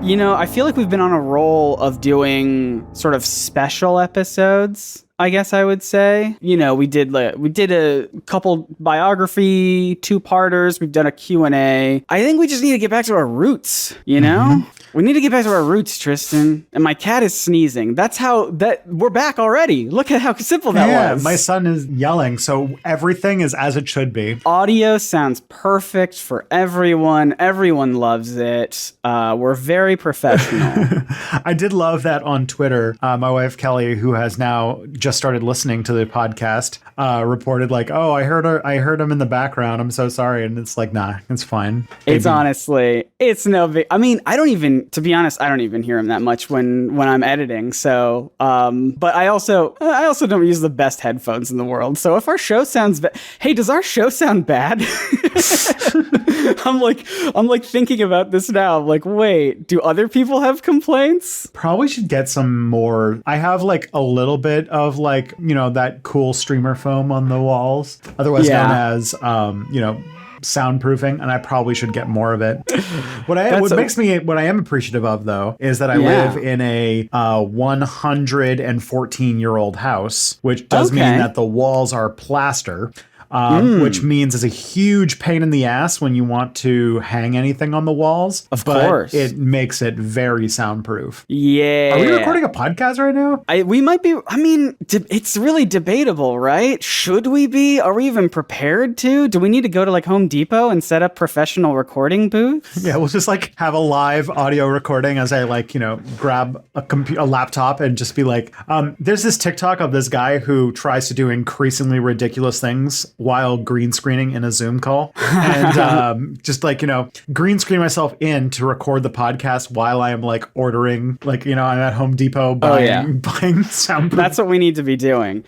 I feel like we've been on a roll of doing sort of special episodes, I guess I would say. We did a couple biography two-parters. We've done a Q&A. I think we just need to get back to our roots, We need to get back to our roots, Tristan. And my cat is sneezing. We're back already. Look at how simple that was. My son is yelling, so everything is as it should be. Audio sounds perfect for everyone. Everyone loves it. We're very professional. I did love that on Twitter. My wife, Kelly, who has now just started listening to the podcast, reported like, oh, I heard him in the background. I'm so sorry. And it's like, nah, it's fine. It's honestly, it's no big, to be honest, I don't even hear him that much when I'm editing. So, but I also don't use the best headphones in the world. So if our show sounds bad, hey, does our show sound bad? I'm like thinking about this now. I'm like, wait, do other people have complaints? Probably should get some more. I have like a little bit of like, that cool streamer foam on the walls, otherwise known as, soundproofing, and I probably should get more of it. What I am appreciative of, though, is that I live in a 114-year-old house, which does mean that the walls are plaster. Which means it's a huge pain in the ass when you want to hang anything on the walls. Of course. It makes it very soundproof. Yeah. Are we recording a podcast right now? We might be. I mean, it's really debatable, right? Should we be? Are we even prepared to? Do we need to go to like Home Depot and set up professional recording booths? Yeah, we'll just like have a live audio recording as I grab a laptop and just be like, there's this TikTok of this guy who tries to do increasingly ridiculous things while green screening in a Zoom call, and just green screen myself in to record the podcast while I am like ordering, I'm at Home Depot buying sound. That's what we need to be doing.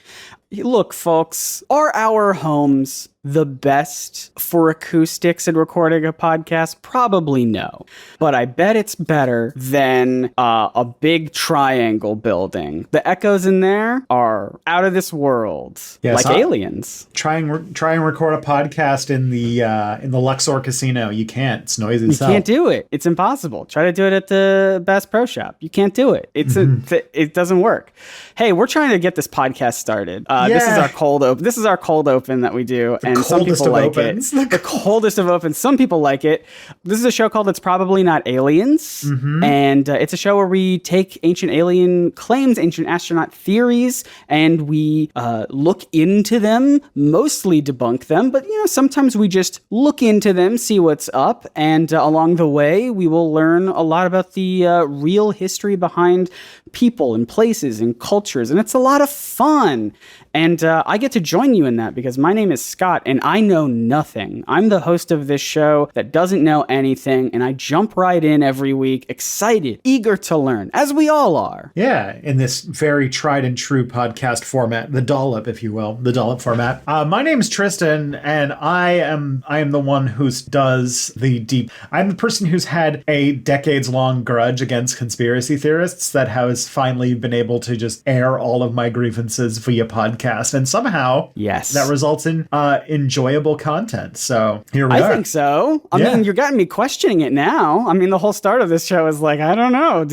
Look, folks, are our homes the best for acoustics and recording a podcast? Probably no. But I bet it's better than a big triangle building. The echoes in there are out of this world, like aliens. Try and record a podcast in the Luxor Casino. You can't. It's noisy as hell. You can't do it. It's impossible. Try to do it at the Bass Pro Shop. You can't do it. It doesn't work. Hey, we're trying to get this podcast started. This is our cold open. This is our cold open that we do, and some people like it. The coldest of opens. Some people like it. This is a show called It's Probably Not Aliens, and it's a show where we take ancient alien claims, ancient astronaut theories, and we look into them, mostly debunk them, but sometimes we just look into them, see what's up, and along the way, we will learn a lot about the real history behind people and places and cultures, and it's a lot of fun. And I get to join you in that because my name is Scott and I know nothing. I'm the host of this show that doesn't know anything, and I jump right in every week, excited, eager to learn, as we all are. Yeah, in this very tried and true podcast format, the dollop, if you will, the dollop format. My name's Tristan, and I am the one who does the deep. I'm the person who's had a decades-long grudge against conspiracy theorists that has finally been able to just air all of my grievances via podcast. And somehow that results in enjoyable content. So here we are. I think so. I mean, you're getting me questioning it now. I mean, the whole start of this show is like, I don't know.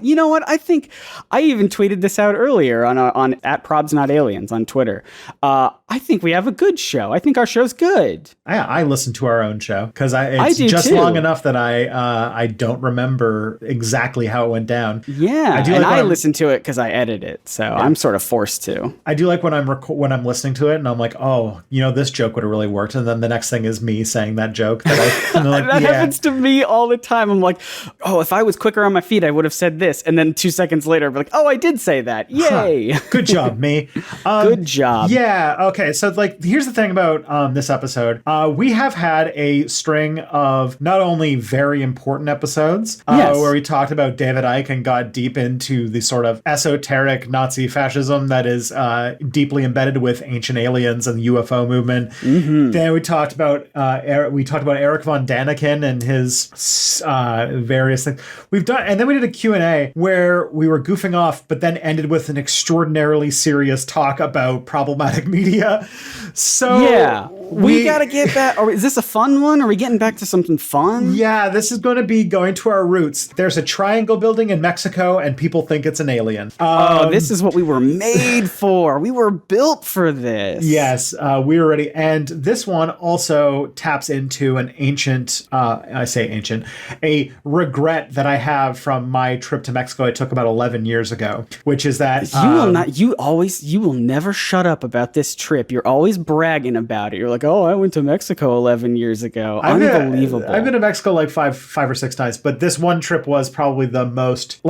You know what? I think I even tweeted this out earlier on @ProbsNotAliens on Twitter. I think we have a good show. I think our show's good. I listen to our own show because it's just too. Long enough that I don't remember exactly how it went down. Yeah, I listen to it because I edit it, so I'm sort of forced to. I do like when I'm listening to it and I'm like, oh, this joke would have really worked, and then the next thing is me saying that joke. That happens to me all the time. I'm like, oh, if I was quicker on my feet, I would have said this, and then 2 seconds later, I'm like, oh, I did say that. Yay! Good job, me. Good job. Yeah. Okay. So here's the thing about this episode. We have had a string of not only very important episodes where we talked about David Icke and got deep into the sort of esoteric Nazi fascism that is deeply embedded with ancient aliens and the UFO movement. Then we talked about Eric von Daniken and his various things we've done, and then we did a Q&A where we were goofing off, but then ended with an extraordinarily serious talk about problematic media. So we got to get back. Or is this a fun one? Are we getting back to something fun? Yeah, this is going to be going to our roots. There's a triangle building in Mexico, and people think it's an alien. This is what we were made for. We were built for this. Yes, we were ready. And this one also taps into an ancient, a regret that I have from my trip to Mexico I took about 11 years ago, which is that you will never shut up about this trip. You're always bragging about it. You're like, oh, I went to Mexico 11 years ago. Unbelievable. I've been to Mexico like five or six times, but this one trip was probably the most,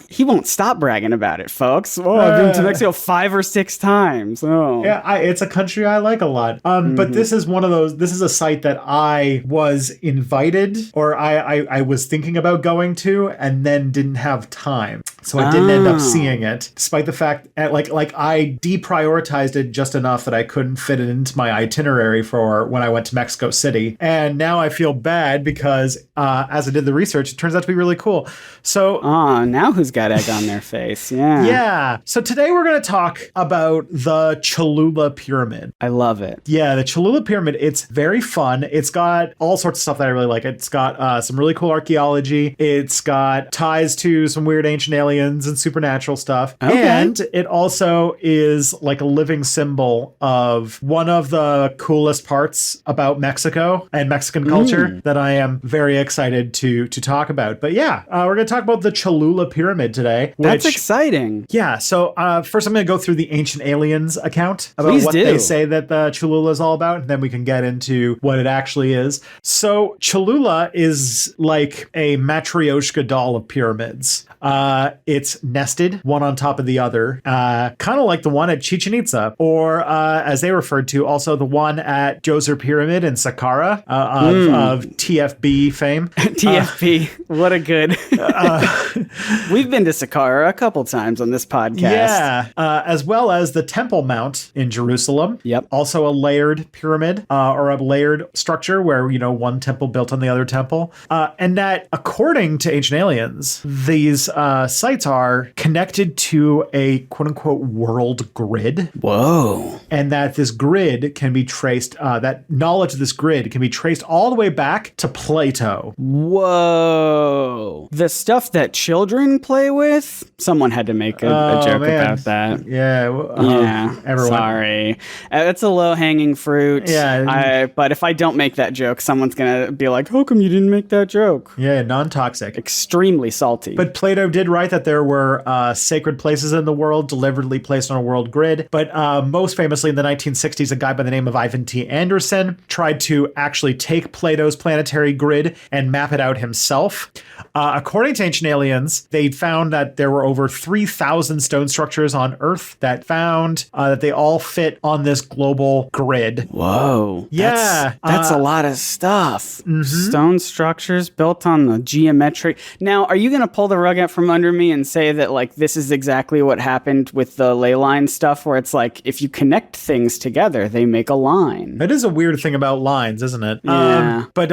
he won't stop bragging about it, folks. Oh, I've been to Mexico 5 or 6 times. Oh. Yeah, it's a country I like a lot. But this is this is a site that I was invited, or I was thinking about going to, and then didn't have time. So I didn't end up seeing it, despite the fact like I deprioritized it just enough that I couldn't fit it into my itinerary for when I went to Mexico City. And now I feel bad because as I did the research, it turns out to be really cool. So now who's got egg on their face? Yeah. Yeah. So today we're going to talk about the Cholula Pyramid. I love it. Yeah, the Cholula Pyramid. It's very fun. It's got all sorts of stuff that I really like. It's got some really cool archaeology. It's got ties to some weird ancient aliens and supernatural stuff. Okay. And it also is like a living symbol of one of the coolest parts about Mexico and Mexican culture that I am very excited to talk about. But yeah, we're going to talk about the Cholula Pyramid today. That's exciting. Yeah. So first I'm going to go through the Ancient Aliens account about what they say that the Cholula is all about, and then we can get into what it actually is. So Cholula is like a matryoshka doll of pyramids. It's nested one on top of the other, kind of like the one at Chichen Itza, or as they referred to, also the one at Djoser Pyramid in Saqqara of TFB fame. TFB, what a good. We've been to Saqqara a couple times on this podcast. Yeah, as well as the Temple Mount in Jerusalem. Yep. Also a layered pyramid or a layered structure where, one temple built on the other temple. And that, according to Ancient Aliens, these sites are connected to a quote-unquote world grid. Whoa. And that this grid can be traced, that knowledge of this grid can be traced all the way back to Plato. Whoa. The stuff that children play with? Someone had to make a joke about that. Yeah. Everyone. Sorry. It's a low-hanging fruit. Yeah. But if I don't make that joke, someone's going to be like, how come you didn't make that joke? Yeah, non-toxic. Extremely salty. But Plato did write that there were sacred places in the world deliberately placed on a world grid. But most famously in the 1960s, a guy by the name of Ivan T. Anderson tried to actually take Plato's planetary grid and map it out himself. According to Ancient Aliens, they found that there were over 3,000 stone structures on Earth that found that they all fit on this global grid. Whoa. Yeah. That's a lot of stuff. Mm-hmm. Stone structures built on the geometric. Now, are you going to pull the rug out from under me and say that, like, this is exactly what happened with the ley line stuff, where it's like, if you connect things together, they make a line? That is a weird thing about lines, isn't it? Yeah. But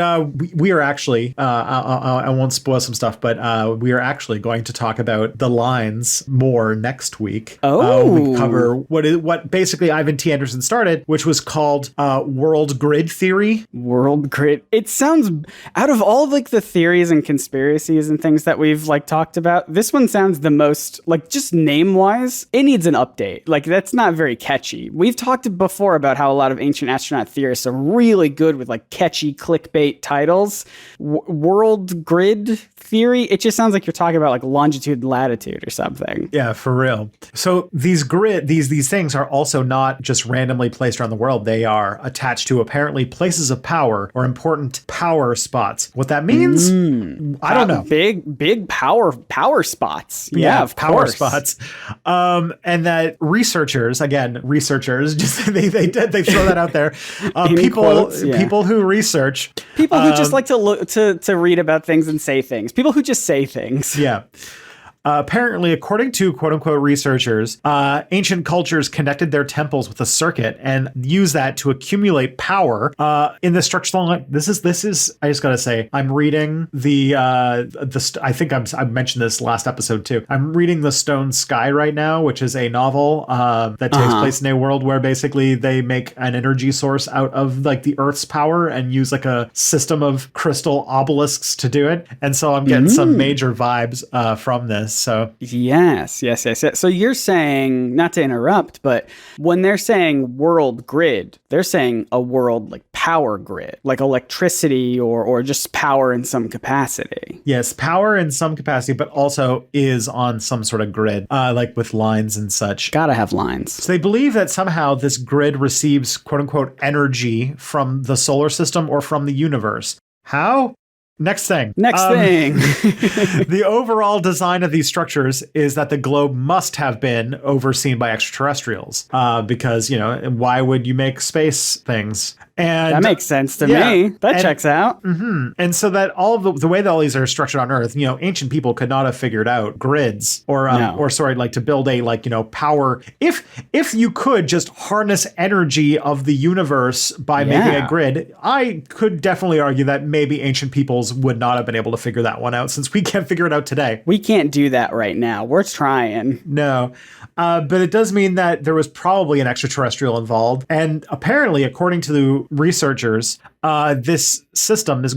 we are actually, I won't spoil some stuff, but we are actually going to talk about the lines more next week. We cover what basically Ivan T. Anderson started, which was called world grid theory. World grid. It sounds, out of all like the theories and conspiracies and things that we've like talked about, this one sounds the most, like, just name wise, it needs an update. Like, that's not very catchy. We've talked before about how a lot of ancient astronaut theorists are really good with like catchy clickbait titles. World grid theory, it just sounds like you're talking about like longitude and latitude or something. Yeah, for real. So these these things are also not just randomly placed around the world. They are attached to apparently places of power or important power spots. What that means, I don't know. Big power spots. Yeah, of power course. Spots. And that researchers, just they throw that out there. People who research, people who just like to look to read about things and say things. People who just say things. Yeah. Apparently, according to quote-unquote researchers, ancient cultures connected their temples with a circuit and used that to accumulate power in the structural. This is. I just gotta say, I'm reading I think I mentioned this last episode too. I'm reading The Stone Sky right now, which is a novel that takes place in a world where basically they make an energy source out of like the Earth's power and use like a system of crystal obelisks to do it. And so I'm getting some major vibes from this. So yes. So you're saying, not to interrupt, but when they're saying world grid, they're saying a world like power grid, like electricity or just power in some capacity. Yes, power in some capacity, but also is on some sort of grid, like with lines and such. Gotta have lines. So they believe that somehow this grid receives quote unquote energy from the solar system or from the universe. How? Next thing. The overall design of these structures is that the globe must have been overseen by extraterrestrials because, why would you make space things? And that makes sense to me. That checks out. Mm-hmm. And so that all of the way that all these are structured on Earth, ancient people could not have figured out grids to build a power. If you could just harness energy of the universe by making a grid, I could definitely argue that maybe ancient peoples would not have been able to figure that one out since we can't figure it out today. We can't do that right now. We're trying. No. But it does mean that there was probably an extraterrestrial involved. And apparently, according to the researchers, this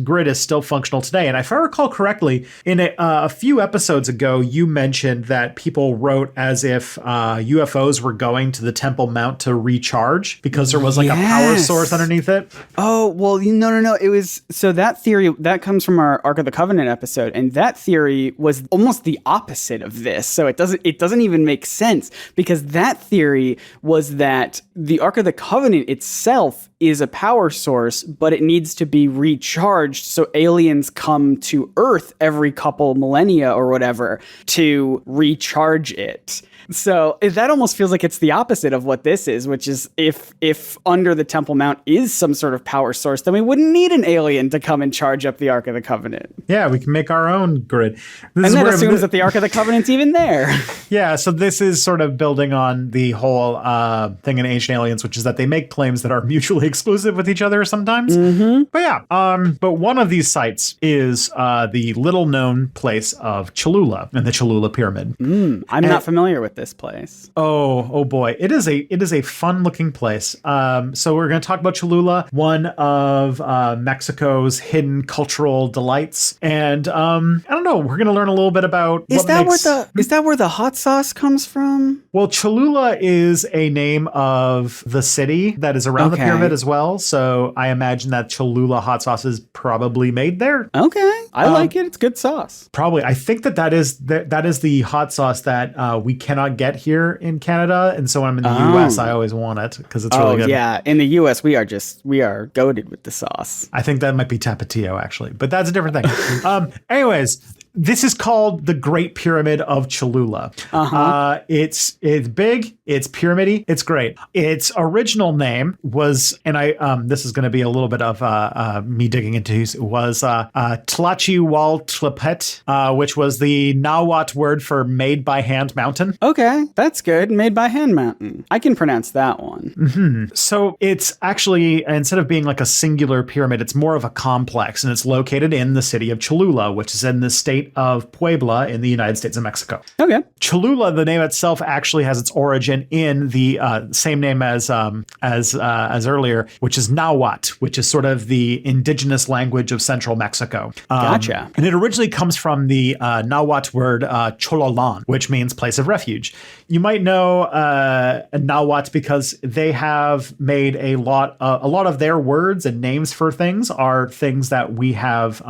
grid is still functional today. And if I recall correctly, in a few episodes ago, you mentioned that people wrote as if UFOs were going to the Temple Mount to recharge because there was a power source underneath it. Oh, well, no. It was, so that theory, that comes from our Ark of the Covenant episode. And that theory was almost the opposite of this. So it doesn't even make sense because that theory was that the Ark of the Covenant itself is a power source, but it needs to be recharged. So aliens come to Earth every couple millennia or whatever to recharge it. So that almost feels like it's the opposite of what this is, which is if under the Temple Mount is some sort of power source, then we wouldn't need an alien to come and charge up the Ark of the Covenant. Yeah, we can make our own grid. And that assumes that the Ark of the Covenant's even there. Yeah, so this is sort of building on the whole thing in Ancient Aliens, which is that they make claims that are mutually exclusive with each other sometimes. Mm-hmm. But yeah, but one of these sites is the little-known place of Cholula and the Cholula Pyramid. I'm not familiar with this place. Oh boy. It is a fun looking place. So we're going to talk about Cholula, one of Mexico's hidden cultural delights. And I don't know, we're going to learn a little bit about is that where the hot sauce comes from? Well, Cholula is a name of the city that is around the pyramid as well. So I imagine that Cholula hot sauce is probably made there. Okay. I like it. It's good sauce. Probably. I think that is the hot sauce that we cannot get here in Canada. And so when I'm in the US, I always want it because it's really good. Yeah. In the US, we are goated with the sauce. I think that might be Tapatio actually, but that's a different thing. Anyways, this is called the Great Pyramid of Cholula. It's big, it's pyramidy, it's great. Its original name was, and this is going to be a little bit of me digging into, was Tlachihualtepet, which was the Nahuatl word for made by hand mountain. Okay, that's good. Made by hand mountain. I can pronounce that one. Mm-hmm. So it's actually, instead of being like a singular pyramid, it's more of a complex, and it's located in the city of Cholula, which is in the state of Puebla in the United States of Mexico. Okay. Cholula, the name itself, actually has its origin in the same name as earlier, which is Nahuatl, which is sort of the indigenous language of central Mexico. Gotcha. And it originally comes from the Nahuatl word Chololan, which means place of refuge. You might know Nahuatl because they have made a lot of their words and names for things are things that we have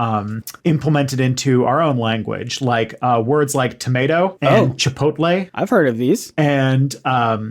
implemented into our own language, like words like tomato and chipotle. I've heard of these. And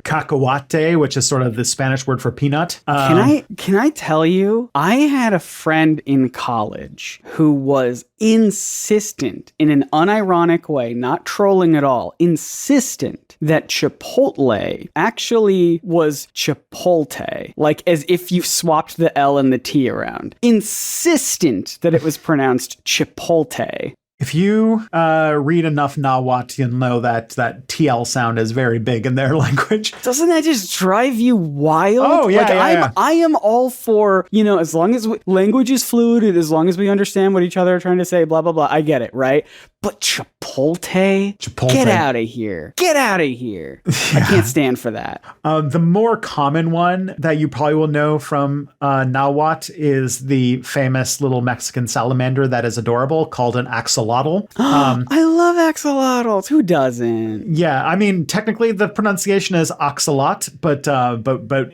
cacahuate, which is sort of the Spanish word for peanut. Can I tell you, I had a friend in college who was insistent in an unironic way, not trolling at all, insistent that Chipotle actually was Chipolte, like as if you swapped the L and the T around. Insistent that it was pronounced Chipolte. If you read enough Nahuatl, you'll know that TL sound is very big in their language. Doesn't that just drive you wild? Oh, yeah, I am all for, as long as language is fluid, and as long as we understand what each other are trying to say, blah, blah, blah. I get it, right? But Chipotle? Get out of here. Get out of here. Yeah. I can't stand for that. The more common one that you probably will know from Nahuatl is the famous little Mexican salamander that is adorable called an axolotl. I love axolotls. Who doesn't? Yeah, I mean, technically the pronunciation is oxalot, but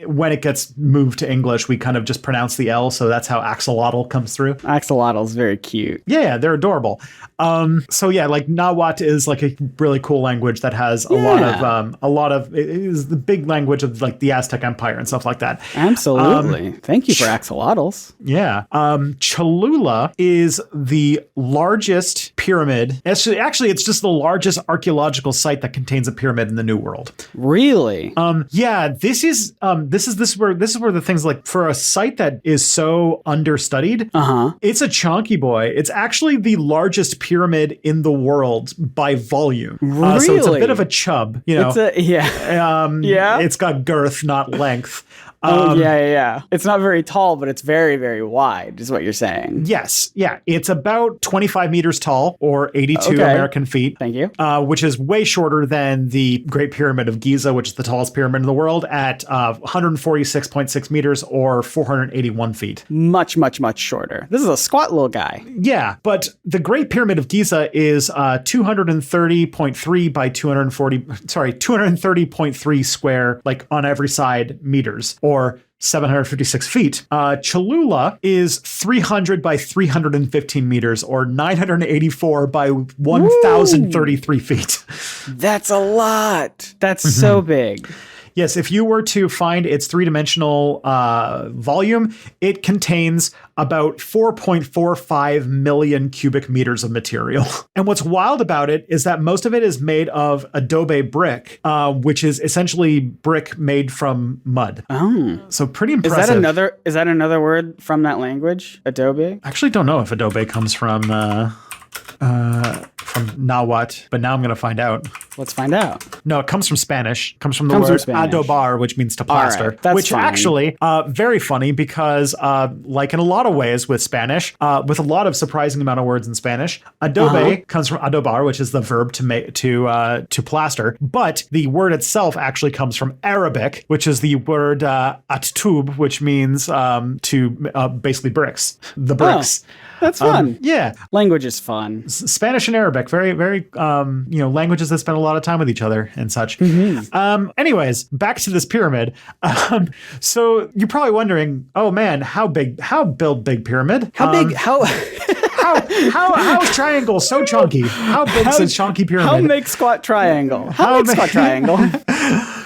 when it gets moved to English, we kind of just pronounce the L, so that's how axolotl comes through. Axolotl is very cute. Yeah, they're adorable. So yeah, like Nahuatl is like a really cool language that has a lot of it is the big language of like the Aztec Empire and stuff like that. Absolutely. Thank you for axolotls. Yeah. Cholula is the largest pyramid. Actually, it's just the largest archaeological site that contains a pyramid in the New World. Really? Yeah. This is where the things like for a site that is so understudied. It's a chonky boy. It's actually the largest pyramid in the world by volume. Really? So it's a bit of a chub. It's got girth, not length. Yeah. It's not very tall, but it's very, very wide, is what you're saying. Yes. Yeah. It's about 25 meters tall, or 82 American feet. Thank you. Which is way shorter than the Great Pyramid of Giza, which is the tallest pyramid in the world, at 146.6 meters, or 481 feet. Much, much, much shorter. This is a squat little guy. Yeah. But the Great Pyramid of Giza is 230.3 by 230.3 square, like on every side, meters, or 756 feet. Cholula is 300 by 315 meters, or 984 by 1,033 feet. That's a lot. That's so big. Yes, if you were to find its three-dimensional volume, it contains about 4.45 million cubic meters of material. And what's wild about it is that most of it is made of adobe brick, which is essentially brick made from mud. Oh. So pretty impressive. Is that another word from that language? Adobe? I actually don't know if adobe comes from Nahuatl, but now I'm going to find out. Let's find out. No, it comes from Spanish. It comes from the word adobar, which means to plaster. Right, which fine. Actually, very funny because, like in a lot of ways with Spanish, with a lot of surprising amount of words in Spanish, adobe comes from adobar, which is the verb to plaster. But the word itself actually comes from Arabic, which is the word attub, which means to basically bricks. The bricks. Oh. That's fun. Yeah. Language is fun. Spanish and Arabic, very, very, languages that spend a lot of time with each other and such. Anyways, back to this pyramid. So you're probably wondering, oh man, how build big pyramid? How is triangle so chunky? How big is chunky pyramid? How make squat triangle? How make squat triangle?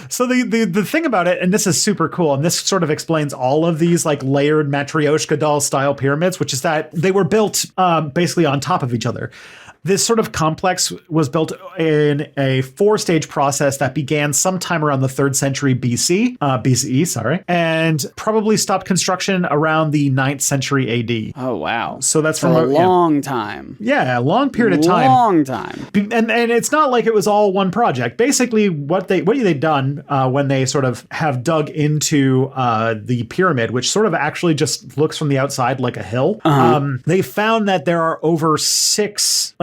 So the thing about it, and this is super cool, and this sort of explains all of these like layered Matryoshka doll style pyramids, which is that they were built basically on top of each other. This sort of complex was built in a 4-stage process that began sometime around the 3rd century BCE, and probably stopped construction around the 9th century AD. Oh, wow. So that's from a long time. Yeah, a long period of time. Long time. And it's not like it was all one project. Basically, what they've done when they sort of have dug into the pyramid, which sort of actually just looks from the outside like a hill, they found that there are over 6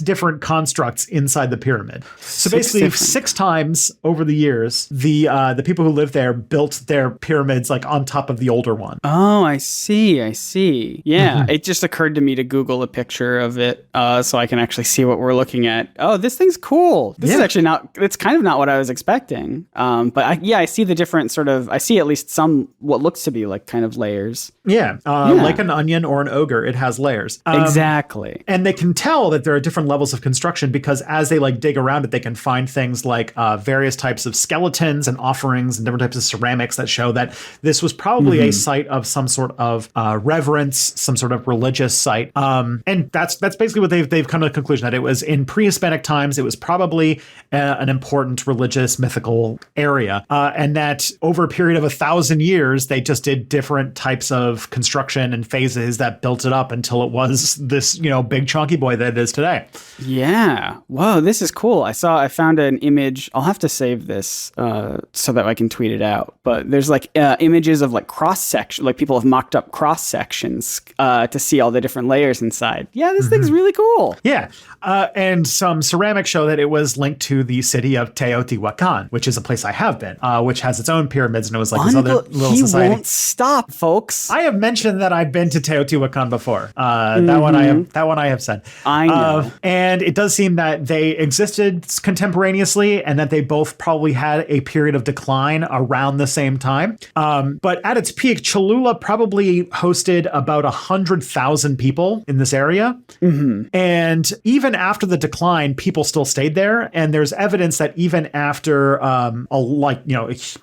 different constructs inside the pyramid. So basically 6 times over the years, the people who lived there built their pyramids like on top of the older one. Oh, I see. Yeah, it just occurred to me to Google a picture of it so I can actually see what we're looking at. Oh, this thing's cool. This is actually it's kind of not what I was expecting. But I see the different I see at least some what looks to be like kind of layers. Yeah, like an onion or an ogre, it has layers. Exactly. And they can tell that there are different levels of construction because as they like dig around it, they can find things like various types of skeletons and offerings and different types of ceramics that show that this was probably a site of some sort of reverence, some sort of religious site. And that's basically what they've come to the conclusion that it was in pre-Hispanic times. It was probably an important religious mythical area, and that over a period of 1,000 years, they just did different types of construction and phases that built it up until it was this big chunky boy that it is today. Yeah. Whoa, this is cool. I found an image. I'll have to save this so that I can tweet it out. But there's like images of like cross section, like people have mocked up cross sections to see all the different layers inside. Yeah, this thing's really cool. Yeah. And some ceramics show that it was linked to the city of Teotihuacan, which is a place I have been, which has its own pyramids, and it was like this other little society. He won't stop, folks. I have mentioned that I've been to Teotihuacan before. That one I have said. I know. And it does seem that they existed contemporaneously, and that they both probably had a period of decline around the same time. But at its peak, Cholula probably hosted about 100,000 people in this area. And even after the decline, people still stayed there. And there's evidence that even after a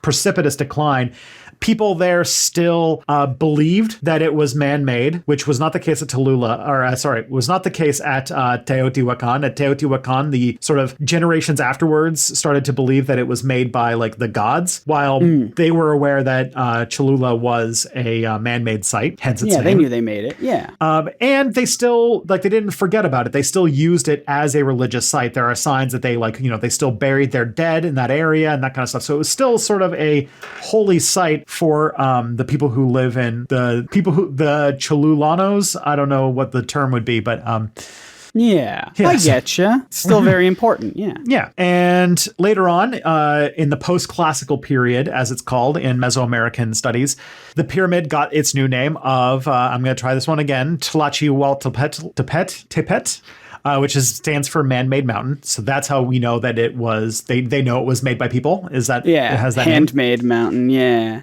precipitous decline, people there still believed that it was man-made, which was not the case at was not the case at Teotihuacan. At Teotihuacan, the sort of generations afterwards started to believe that it was made by like the gods, while they were aware that Cholula was a man-made site, hence its name. They knew they made it, yeah. And they still, they didn't forget about it. They still used it as a religious site. There are signs that they still buried their dead in that area and that kind of stuff. So it was still sort of a holy site for the people who live in the Cholulanos. I don't know what the term would be, but yeah, I get you. Still very important. Yeah. Yeah. And later on, in the post-classical period, as it's called in Mesoamerican studies, the pyramid got its new name of, I'm going to try this one again, Tlachihualtepet, which stands for man-made mountain. So that's how we know that it was, they know it was made by people. Is that, yeah, it has that handmade mountain. Yeah.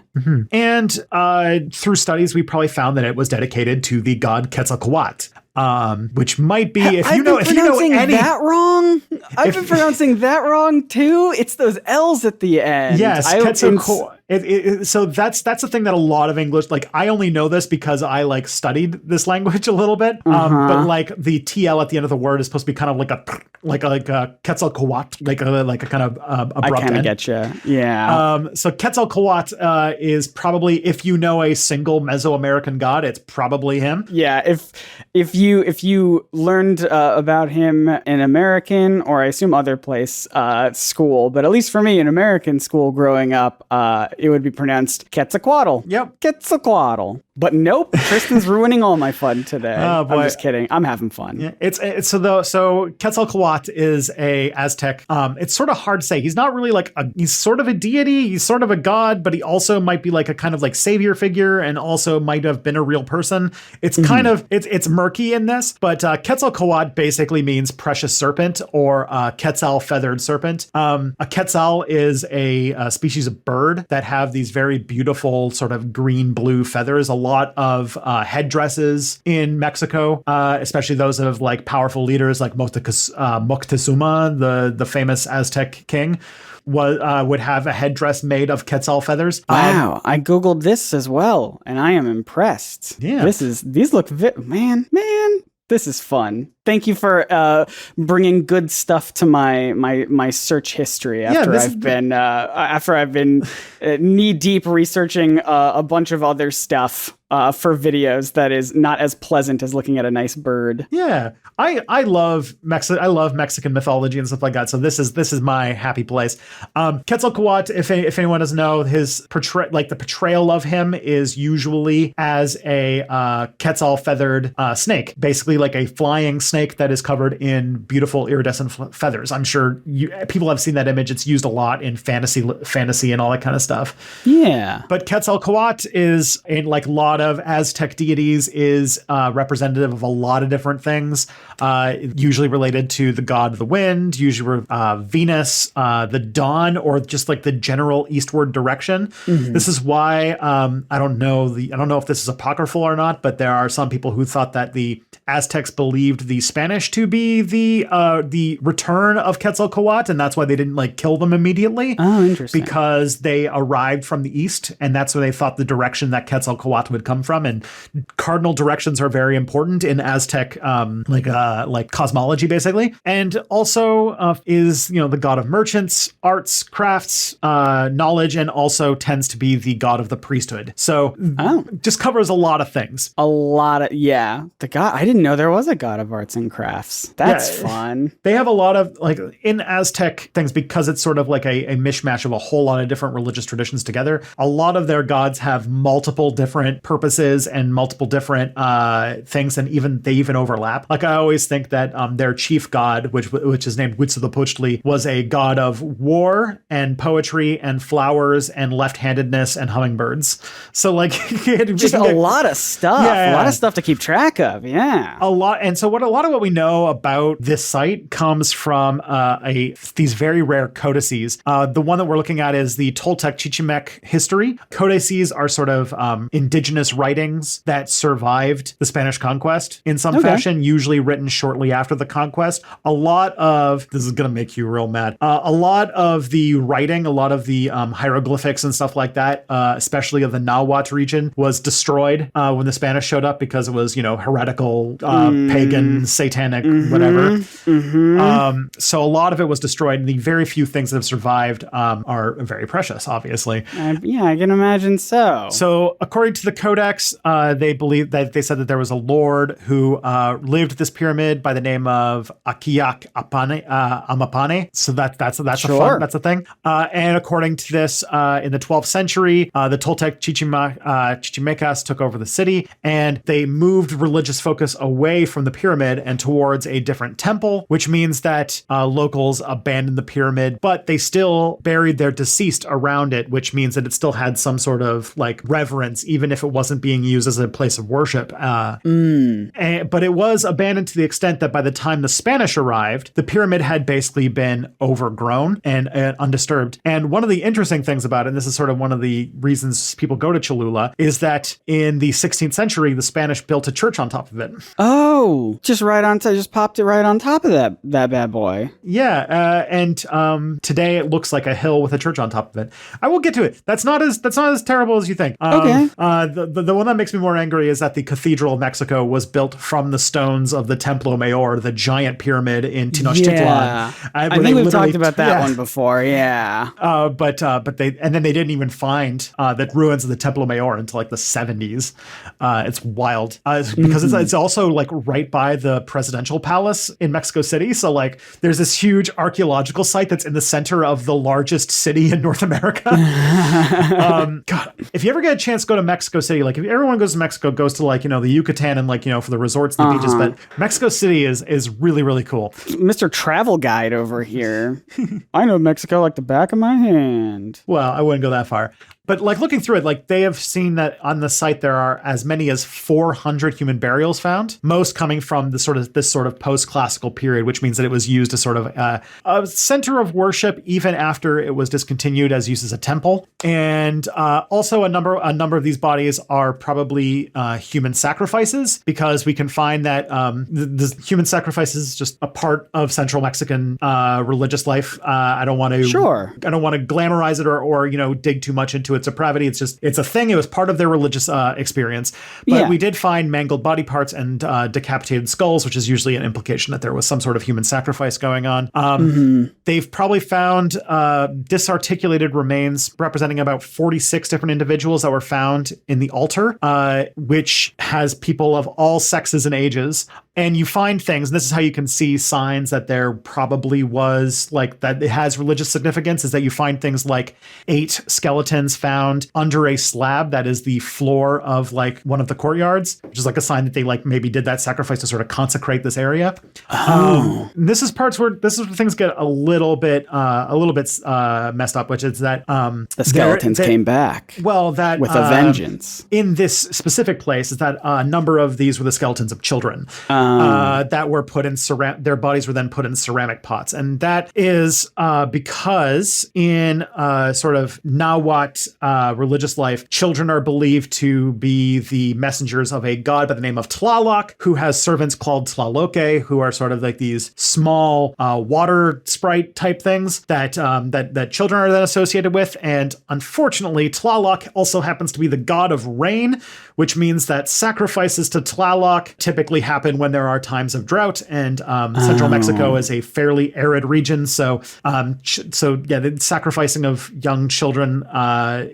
And through studies, we probably found that it was dedicated to the god Quetzalcoatl. Which might be I've been pronouncing that wrong too. It's those L's at the end. Yes, Quetzalcoatl. So that's the thing that a lot of English, like I only know this because I like studied this language a little bit. But like the TL at the end of the word is supposed to be kind of like a Quetzalcoatl, like a kind of abrupt. I kind of get you. Yeah. So Quetzalcoatl is probably, if you know a single Mesoamerican god, it's probably him. Yeah. If you learned about him in American, or I assume other place, school, but at least for me in American school growing up, it would be pronounced Quetzalcoatl. Yep. Quetzalcoatl. But nope, Tristan's ruining all my fun today. Oh, boy. I'm just kidding. I'm having fun. Yeah, so Quetzalcoatl is a Aztec. It's sort of hard to say. He's not really he's sort of a deity. He's sort of a god, but he also might be like a kind of like savior figure, and also might have been a real person. It's kind of, it's murky in this, but Quetzalcoatl basically means precious serpent, or Quetzal feathered serpent. A Quetzal is a species of bird that have these very beautiful sort of green-blue feathers. A lot of headdresses in Mexico, especially those of like powerful leaders like Moctezuma, the famous Aztec king, would have a headdress made of Quetzal feathers. Wow, I googled this as well, and I am impressed. Yeah, these look man. This is fun. Thank you for bringing good stuff to my search history after I've been knee deep researching a bunch of other stuff for videos that is not as pleasant as looking at a nice bird. Yeah, I love I love Mexican mythology and stuff like that. So this is my happy place. Quetzalcoatl, if anyone doesn't know, his the portrayal of him is usually as a Quetzal feathered snake, basically like a flying snake that is covered in beautiful iridescent feathers. I'm sure people have seen that image. It's used a lot in fantasy and all that kind of stuff. Yeah. But Quetzalcoatl is, in like a lot of Aztec deities, is representative of a lot of different things, usually related to the god of the wind, usually Venus, the dawn, or just like the general eastward direction. This is why I don't know if this is apocryphal or not, but there are some people who thought that the Aztecs believed the Spanish to be the return of Quetzalcoatl, and that's why they didn't like kill them immediately. Oh, interesting. Because they arrived from the east, and that's where they thought the direction that Quetzalcoatl would come come from, and cardinal directions are very important in Aztec, like cosmology, basically. And also is, the god of merchants, arts, crafts, knowledge, and also tends to be the god of the priesthood. So just covers a lot of things. The god, I didn't know there was a god of arts and crafts. That's fun. They have a lot of, in Aztec things, because it's sort of like a mishmash of a whole lot of different religious traditions together. A lot of their gods have multiple different purposes and multiple different things, and they even overlap. Like, I always think that their chief god, which is named Huitzilopochtli, was a god of war and poetry and flowers and left-handedness and hummingbirds. So just a lot of stuff. A lot of stuff to keep track of. Yeah. A lot. And so a lot of what we know about this site comes from these very rare codices. The one that we're looking at is the Toltec Chichimec history. Codices are sort of indigenous writings that survived the Spanish conquest in some fashion, usually written shortly after the conquest. This is going to make you real mad. A lot of the writing, a lot of the hieroglyphics and stuff like that, especially of the Nahuatl region, was destroyed when the Spanish showed up because it was, heretical, pagan, satanic, whatever. So a lot of it was destroyed, and the very few things that have survived are very precious, obviously. I can imagine so. So according to the Codex, they said that there was a lord who lived at this pyramid by the name of Akiak Amapane. So that's a thing. And according to this, in the 12th century, the Toltec Chichimecas took over the city, and they moved religious focus away from the pyramid and towards a different temple, which means that locals abandoned the pyramid, but they still buried their deceased around it, which means that it still had some sort of reverence, even if it wasn't being used as a place of worship. But it was abandoned to the extent that by the time the Spanish arrived, the pyramid had basically been overgrown and undisturbed. And one of the interesting things about it, and this is sort of one of the reasons people go to Cholula, is that in the 16th century, the Spanish built a church on top of it. Oh, just popped it right on top of that bad boy. Yeah, and today it looks like a hill with a church on top of it. I will get to it. That's not as terrible as you think. Okay. The one that makes me more angry is that the Cathedral of Mexico was built from the stones of the Templo Mayor, the giant pyramid in Tenochtitlan. Yeah. I think we've talked about that one before. Yeah. But they didn't even find the ruins of the Templo Mayor until the 70s. It's wild because it's also right by the presidential palace in Mexico City. So there's this huge archaeological site that's in the center of the largest city in North America. God, if you ever get a chance to go to Mexico City, if everyone goes to Mexico, goes to the Yucatan and for the resorts and the beaches, but Mexico City is really, really cool. Mr. Travel Guide over here. I know Mexico like the back of my hand. Well, I wouldn't go that far. But looking through it, they have seen that on the site there are as many as 400 human burials found, most coming from this sort of post-classical period, which means that it was used as sort of a center of worship even after it was discontinued as used as a temple. And also a number of these bodies are probably human sacrifices, because we can find that the human sacrifice is just a part of Central Mexican religious life. I don't want to glamorize it or dig too much into its depravity. It's a thing. It was part of their religious experience. But we did find mangled body parts and decapitated skulls, which is usually an implication that there was some sort of human sacrifice going on. They've probably found disarticulated remains representing about 46 different individuals that were found in the altar, which has people of all sexes and ages. And you find things, and this is how you can see signs that there probably was that it has religious significance, is that you find things like 8 skeletons found under a slab that is the floor of one of the courtyards, which is a sign that they maybe did that sacrifice to sort of consecrate this area. This is where things get a little bit messed up, which is that the skeletons came back. Well, that with a vengeance. In this specific place is that a number of these were the skeletons of children. that were put in their bodies were then put in ceramic pots. And that is because in sort of Nahuatl religious life, children are believed to be the messengers of a god by the name of Tlaloc, who has servants called Tlaloque, who are sort of like these small water sprite type things that children are then associated with. And unfortunately, Tlaloc also happens to be the god of rain, which means that sacrifices to Tlaloc typically happen when there are times of drought, and central Mexico is a fairly arid region. So the sacrificing of young children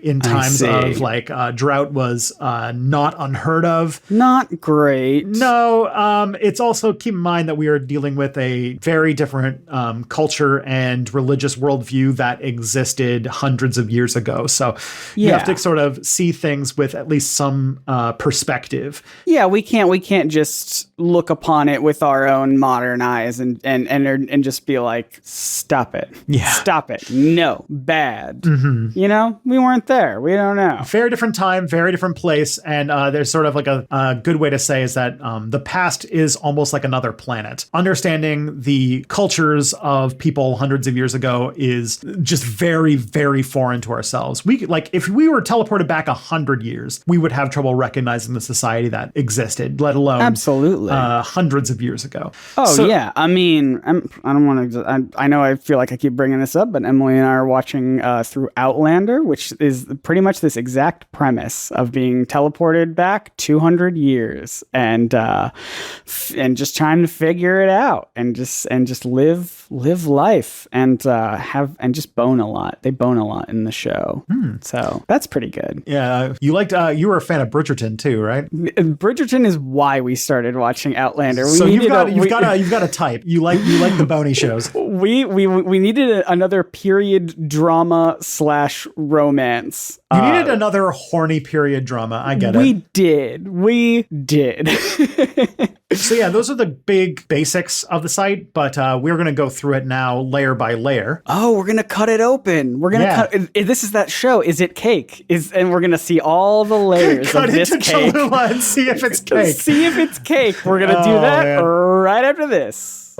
in times of like drought was not unheard of. Not great. No, it's also, keep in mind that we are dealing with a very different culture and religious worldview that existed hundreds of years ago. So you have to sort of see things with at least some perspective. Yeah, we can't just look upon it with our own modern eyes and just be like, stop it. Yeah. Stop it. No. Bad. Mm-hmm. You know, we weren't there. We don't know. Very different time, very different place. And there's sort of like a good way to say is that the past is almost like another planet. Understanding the cultures of people hundreds of years ago is just very, very foreign to ourselves. If we were teleported back 100 years, we would have trouble recognizing the society that existed, let alone absolutely hundreds of years ago. Oh, yeah. I mean, I don't want to. I know I feel like I keep bringing this up, but Emily and I are watching through Outlander, which is pretty much this exact premise of being teleported back 200 years and just trying to figure it out and just live life and just bone a lot. They bone a lot in the show, so that's pretty good. Yeah, you were a fan of Bridgerton too, right? Bridgerton is why we started watching Outlander. You've got a type. You like the bony shows. We needed another period drama / romance. You needed another horny period drama. I get it. We did. So yeah, those are the big basics of the site, but we're going to go through it now layer by layer. Oh, we're going to cut it open. We're going to cut. This is that show. Is it cake? And we're going to see all the layers of this cake. Cut into Cholula and see if it's cake. See if it's cake. We're going to do that right after this.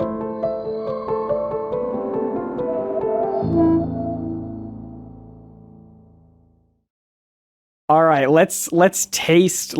All right, let's taste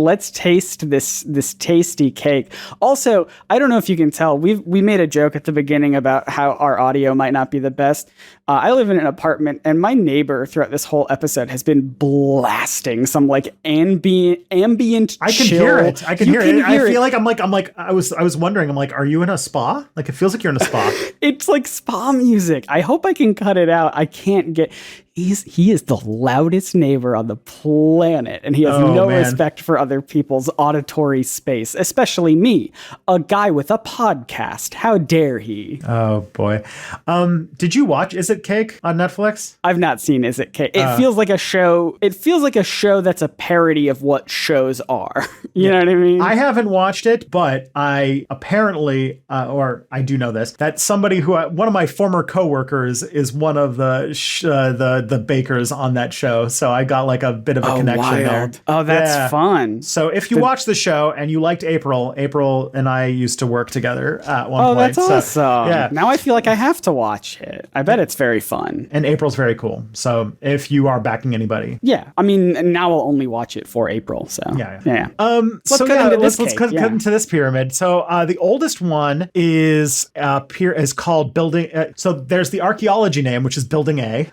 this tasty cake. Also, I don't know if you can tell, we made a joke at the beginning about how our audio might not be the best. I live in an apartment, and my neighbor throughout this whole episode has been blasting some like ambient. I can hear it. I feel like I'm like I was wondering. I'm like, are you in a spa? Like it feels like you're in a spa. It's like spa music. I hope I can cut it out. I can't get. He is the loudest neighbor on the planet, and he has respect for other people's auditory space, especially me, a guy with a podcast. How dare he? Oh boy. Did you watch Is It Cake on Netflix? I've not seen Is It Cake. It feels like a show. It feels like a show that's a parody of what shows are. You know what I mean? I haven't watched it, but I apparently, or I do know this, that somebody who one of my former coworkers is one of the bakers on that show, so I got like a bit of a connection there. Oh, that's fun. So if you watch the show and you liked April and I used to work together at one point. Oh, that's awesome. Yeah. Now I feel like I have to watch it. I bet it's very fun. And April's very cool. So if you are backing anybody. Yeah. I mean, now I'll only watch it for April. So yeah. Let's cut into this pyramid. So the oldest one is called Building. So there's the archaeology name, which is Building A.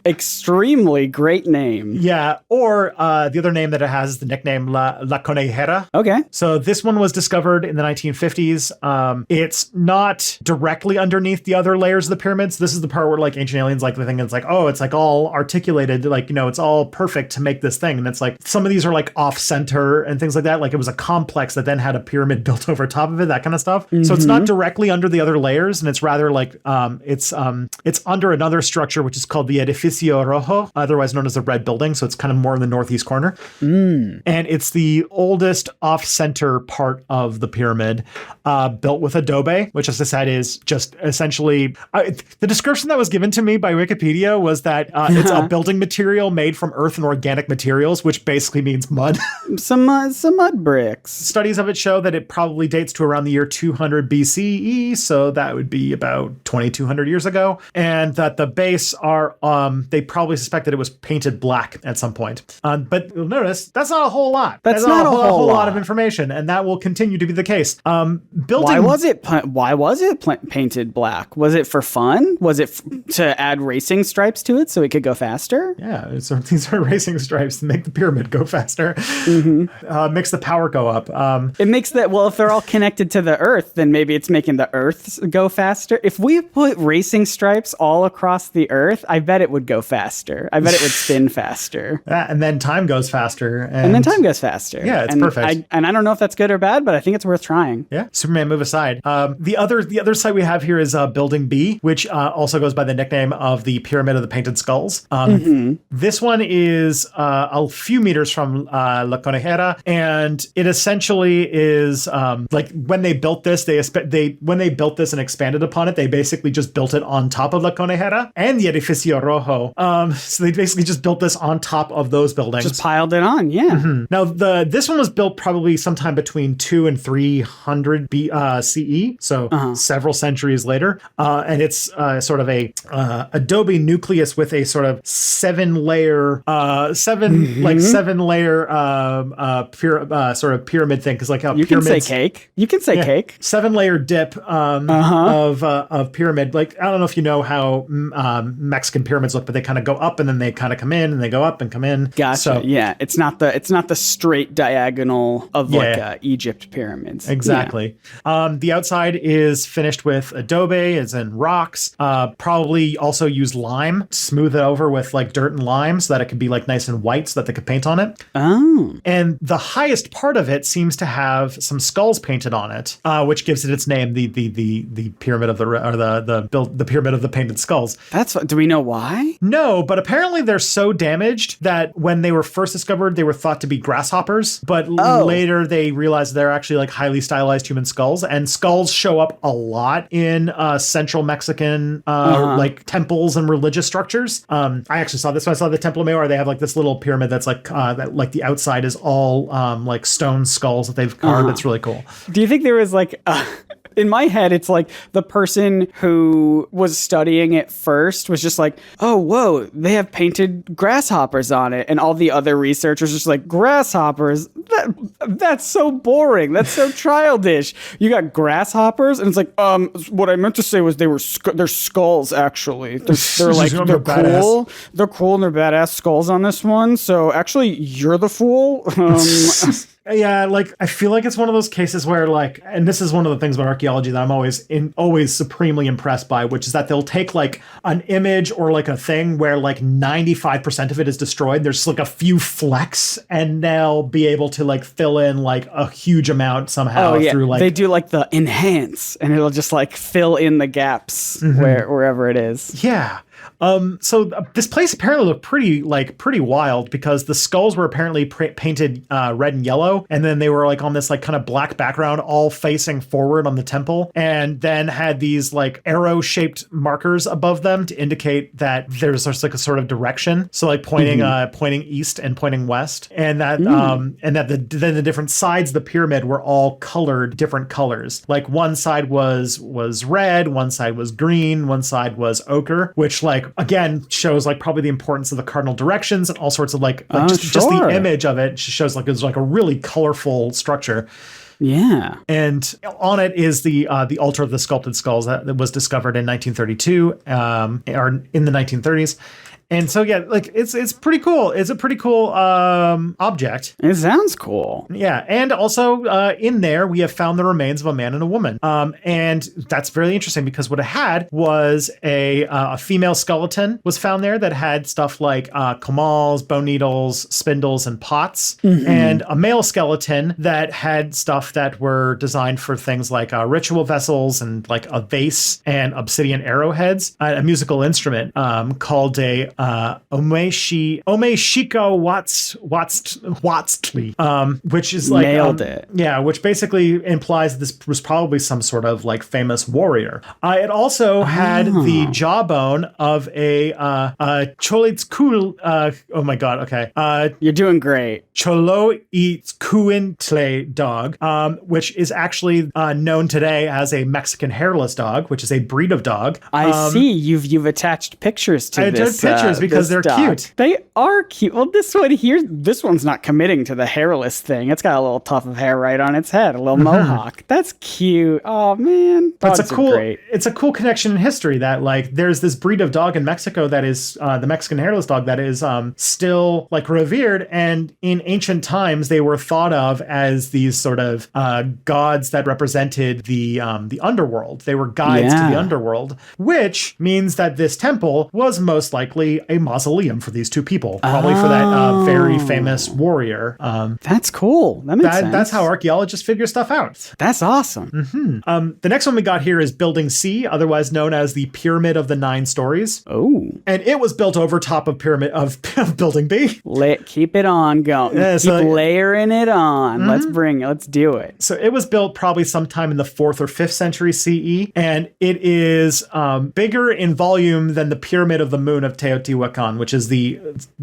Extremely great name. Yeah, or the other name that it has is the nickname La Conejera. Okay. So this one was discovered in the 1950s. It's not directly underneath the other layers of the pyramids. This is the part where like ancient aliens like the thing. It's like, oh, it's like all articulated, like, you know, it's all perfect to make this thing. And it's like some of these are like off center and things like that. Like it was a complex that then had a pyramid built over top of it, that kind of stuff. Mm-hmm. So it's not directly under the other layers, and it's rather like it's under another structure which is called the Edificio Rojo, otherwise known as the Red Building. So it's kind of more in the northeast corner. And it's the oldest off-center part of the pyramid, built with adobe, which, as I said, is just essentially the description that was given to me by Wikipedia was that it's a building material made from earth and organic materials, which basically means mud. some mud bricks. Studies of it show that it probably dates to around the year 200 BCE, so that would be about 2,200 years ago, and that the base are they probably suspect that it was painted black at some point. But you'll notice that's not a whole lot. That's not a whole lot of information, and that will continue to be the case. Why was it painted black? Was it for fun? Was it to add racing stripes to it so it could go faster? Yeah, so these are racing stripes to make the pyramid go faster. Makes the power go up. It makes that, well, if they're all connected to the earth, then maybe it's making the earth go faster. If we put racing stripes all across the earth, I bet it would go faster. I bet it would spin faster. And then time goes faster. And then time goes faster. Yeah, it's perfect. I don't know if that's good or bad, but I think it's worth trying. Yeah. Superman, move aside. The other site we have here is Building B, which also goes by the nickname of the Pyramid of the Painted Skulls. This one is a few meters from La Conejera, and it essentially is like when they built this, when they built this and expanded upon it, they basically just built it on top of La Conejera and the Edificio Rojo. So they basically just built this on top of those buildings. Just piled it on, yeah. Now, this one was built probably sometime between 2 and 300 CE, so several centuries later. And it's sort of a adobe nucleus with a sort of seven layer sort of pyramid thing, because like how you can say cake. You can say cake. 7-layer dip of pyramid. Like, I don't know if you know how Mexican pyramids look, but they kind of go up and then they kind of come in and they go up and come in. Gotcha. So, yeah, it's not the straight diagonal of like Egypt pyramids. Exactly. Yeah. The outside is finished with adobe, as in rocks. Probably also use lime to smooth it over with like dirt and lime so that it could be like nice and white so that they could paint on it. Oh. And the highest part of it seems to have some skulls painted on it, which gives it its name, the pyramid of the pyramid of the painted skulls. Do we know why? No, but apparently they're so damaged that when they were first discovered, they were thought to be grasshoppers, but later they realized they're actually like highly stylized human skulls, and skulls show up a lot in central Mexican like temples and religious structures. I actually saw this when I saw the Templo Mayor. They have like this little pyramid that's like that, like the outside is all like stone skulls that they've carved. It's really cool. Do you think there was like in my head, it's like the person who was studying it first was just like, oh, whoa, they have painted grasshoppers on it. And all the other researchers just like, grasshoppers? That's so boring. That's so childish. You got grasshoppers? And it's like, what I meant to say was they're skulls, actually. They're like, they're cool. They're cool and they're badass skulls on this one. So actually, you're the fool. Yeah, like I feel like it's one of those cases where like, and this is one of the things about archaeology that I'm always supremely impressed by, which is that they'll take like an image or like a thing where like 95% of it is destroyed. There's like a few flecks, and they'll be able to like fill in like a huge amount somehow through like, they do like the enhance, and it'll just like fill in the gaps wherever it is. Yeah. So this place apparently looked pretty wild, because the skulls were apparently painted red and yellow, and then they were like on this like kind of black background, all facing forward on the temple, and then had these like arrow-shaped markers above them to indicate that there's just like a sort of direction. So like pointing east and pointing west, and that then the different sides of the pyramid were all colored different colors. Like one side was red, one side was green, one side was ochre, which like again shows like probably the importance of the cardinal directions and all sorts of like just the image of it shows like it's like a really colorful structure. Yeah. And on it is the altar of the sculpted skulls that was discovered in 1932 or in the 1930s. And so, yeah, like it's pretty cool. It's a pretty cool object. It sounds cool. Yeah. And also in there, we have found the remains of a man and a woman. And that's very interesting, because what it had was a female skeleton was found there that had stuff like camals, bone needles, spindles, and pots. And a male skeleton that had stuff that were designed for things like ritual vessels and like a vase and obsidian arrowheads, a musical instrument called a Omeshikowatsli, which is like nailed it. Yeah, which basically implies this was probably some sort of like famous warrior. It also had the jawbone of a Cholitskul. Oh my god. Okay. You're doing great. Choloitzcuintle dog, which is actually known today as a Mexican hairless dog, which is a breed of dog. I see you've attached pictures to this. I did pictures because they're dog. cute. They are cute. Well, this one here, this one's not committing to the hairless thing. It's got a little tuft of hair right on its head, a little mohawk. That's cute. Oh man, dogs it's a cool. are great. It's a cool connection in history that like there's this breed of dog in Mexico that is the Mexican hairless dog that is still like revered, and in ancient times they were thought of as these sort of gods that represented the underworld. They were guides to the underworld, which means that this temple was most likely a mausoleum for these two people, probably for that very famous warrior. That's cool. That makes sense. That's how archaeologists figure stuff out. That's awesome. The next one we got here is Building C, otherwise known as the Pyramid of the Nine Stories. Oh. And it was built over top of Pyramid of Building B. Keep it on going. Keep layering it on. Let's do it. So it was built probably sometime in the 4th or 5th century CE, and it is bigger in volume than the Pyramid of the Moon of Teotihuacan, which is the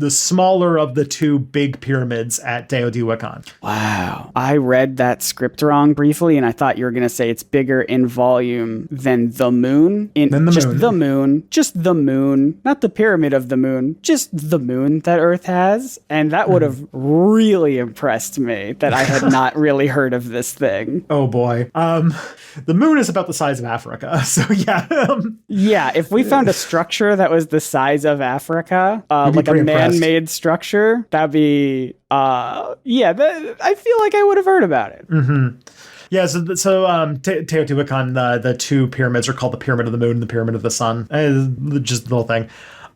smaller of the two big pyramids at Teotihuacan. Wow. I read that script wrong briefly, and I thought you were going to say it's bigger in volume than the moon. Just the moon, not the pyramid of the moon, just the moon that Earth has. And that would have really impressed me that I had not really heard of this thing. Oh boy. The moon is about the size of Africa. So yeah. Yeah. If we found a structure that was the size of Africa, like a man-made structure, that'd be, I feel like I would have heard about it. Yeah, so Teotihuacan, the two pyramids are called the Pyramid of the Moon and the Pyramid of the Sun. Just the whole thing.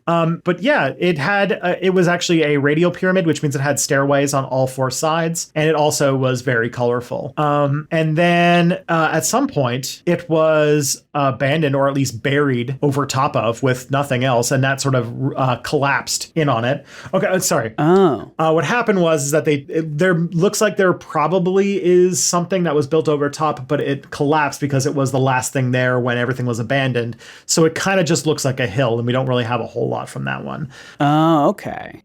But yeah, it was actually a radial pyramid, which means it had stairways on all four sides, and it also was very colorful. And then at some point, it was abandoned or at least buried over top of with nothing else, and that sort of collapsed in on it. Okay, sorry. Oh. What happened was that there looks like there probably is something that was built over top, but it collapsed because it was the last thing there when everything was abandoned. So it kind of just looks like a hill, and we don't really have a whole lot from that one. Oh, okay.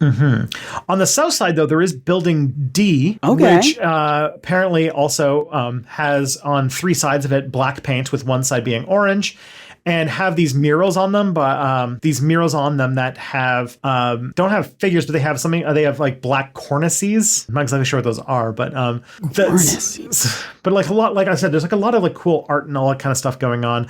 On the south side, though, there is Building D, which apparently also has on three sides of it black paint, with one side being orange, and have these murals on them, but these murals on them that have don't have figures, but they have something. They have like black cornices. I'm not exactly sure what those are, but but like a lot, like I said, there's like a lot of like cool art and all that kind of stuff going on.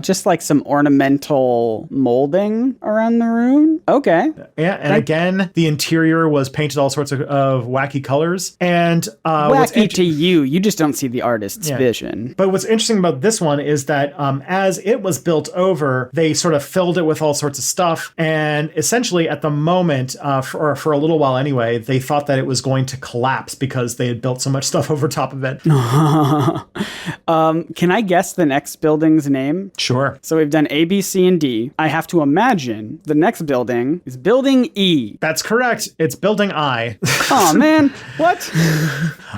Just like some ornamental molding around the room. Okay. Yeah, and again, the interior was painted all sorts of wacky colors. And wacky to you, you just don't see the artist's vision. But what's interesting about this one is that as it was built over, they sort of filled it with all sorts of stuff. And essentially at the moment, for a little while anyway, they thought that it was going to collapse because they had built so much stuff over top of it. Can I guess the next building's name? Sure. So we've done A, B, C, and D. I have to imagine the next building is Building E. That's correct. It's Building I. Oh man, what?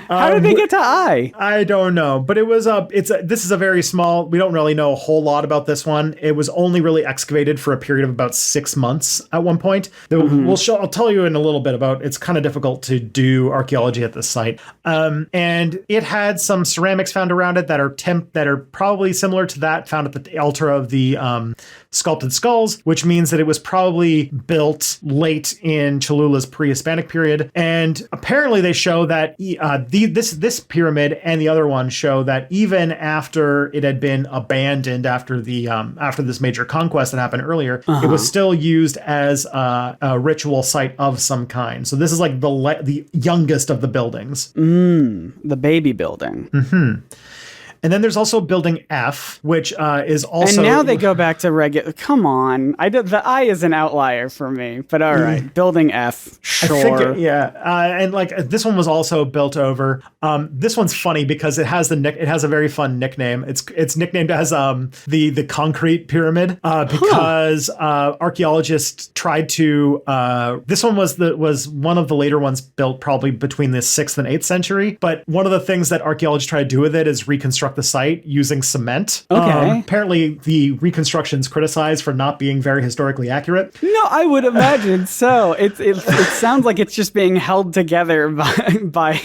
How did they get to I? I don't know, but it was this is a very small. We don't really know a whole lot about this one. It was only really excavated for a period of about 6 months at one point. I'll tell you in a little bit about. It's kind of difficult to do archaeology at this site, and it had some ceramics found around it that are probably similar to that found at the altar of the sculpted skulls, which means that it was probably built late in Cholula's pre-Hispanic period. And apparently they show that this pyramid and the other one show that even after it had been abandoned after this major conquest that happened earlier, it was still used as a ritual site of some kind. So this is like the youngest of the buildings. The baby building. And then there's also building F, which is also... And now they go back to regular... Come on. The I is an outlier for me, but all right. Building F, sure. And like this one was also built over. This one's funny because it has a very fun nickname. It's nicknamed as the concrete pyramid because archaeologists tried to... this one was one of the later ones built probably between the 6th and 8th century. But one of the things that archaeologists try to do with it is reconstruct the site using cement. Okay. Apparently, the reconstruction's criticized for not being very historically accurate. No, I would imagine so. It sounds like it's just being held together by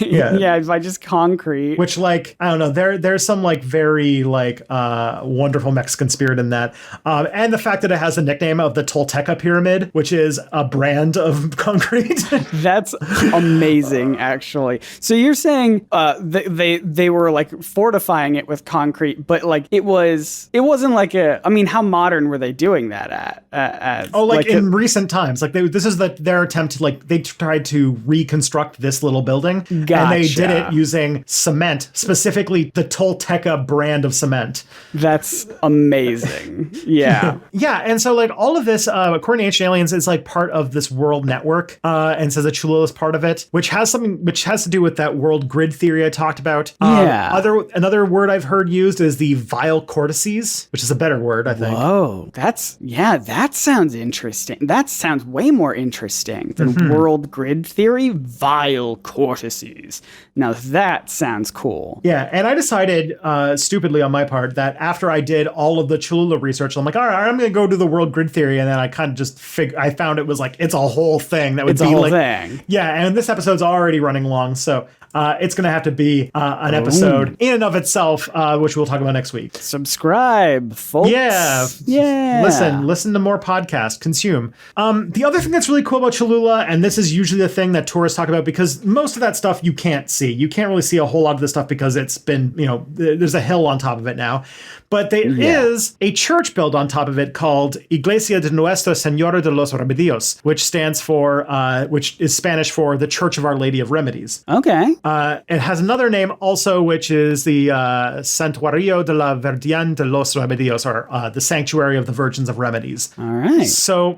just concrete. Which, like, I don't know. There's some like very like wonderful Mexican spirit in that, and the fact that it has the nickname of the Tolteca Pyramid, which is a brand of concrete. That's amazing, actually. So you're saying they were like fortifying it with concrete, but like it wasn't like I mean, how modern were they doing that at? In recent times, like this is their attempt to like they tried to reconstruct this little building, Gotcha. And they did it using cement, specifically the Tolteca brand of cement. That's amazing. Yeah. Yeah, and so like all of this, according to Ancient Aliens, is like part of this world network, and says that Cholula is part of it, which has to do with that world grid theory I talked about. Another word I've heard used is the vile cortices, which is a better word, I think. Whoa, that sounds interesting. That sounds way more interesting than world grid theory. Vile cortices. Now that sounds cool. Yeah, and I decided, stupidly on my part, that after I did all of the Cholula research, I'm like, all right, I'm going to go do the world grid theory, and then I kind of just I found it was like it's a whole thing that would be like thing. Yeah, and this episode's already running long, so it's going to have to be an episode in and of itself, which we'll talk about next week. Subscribe, folks. Yeah. Listen to more podcasts. Consume. The other thing that's really cool about Cholula, and this is usually the thing that tourists talk about because most of that stuff you can't see. You can't really see a whole lot of this stuff because it's been, there's a hill on top of it now. But there is a church built on top of it called Iglesia de Nuestra Señora de los Remedios, which stands for, which is Spanish for the Church of Our Lady of Remedies. Okay. It has another name also, which is the Santuario de la Virgen de los Remedios, or the Sanctuary of the Virgins of Remedies. All right. So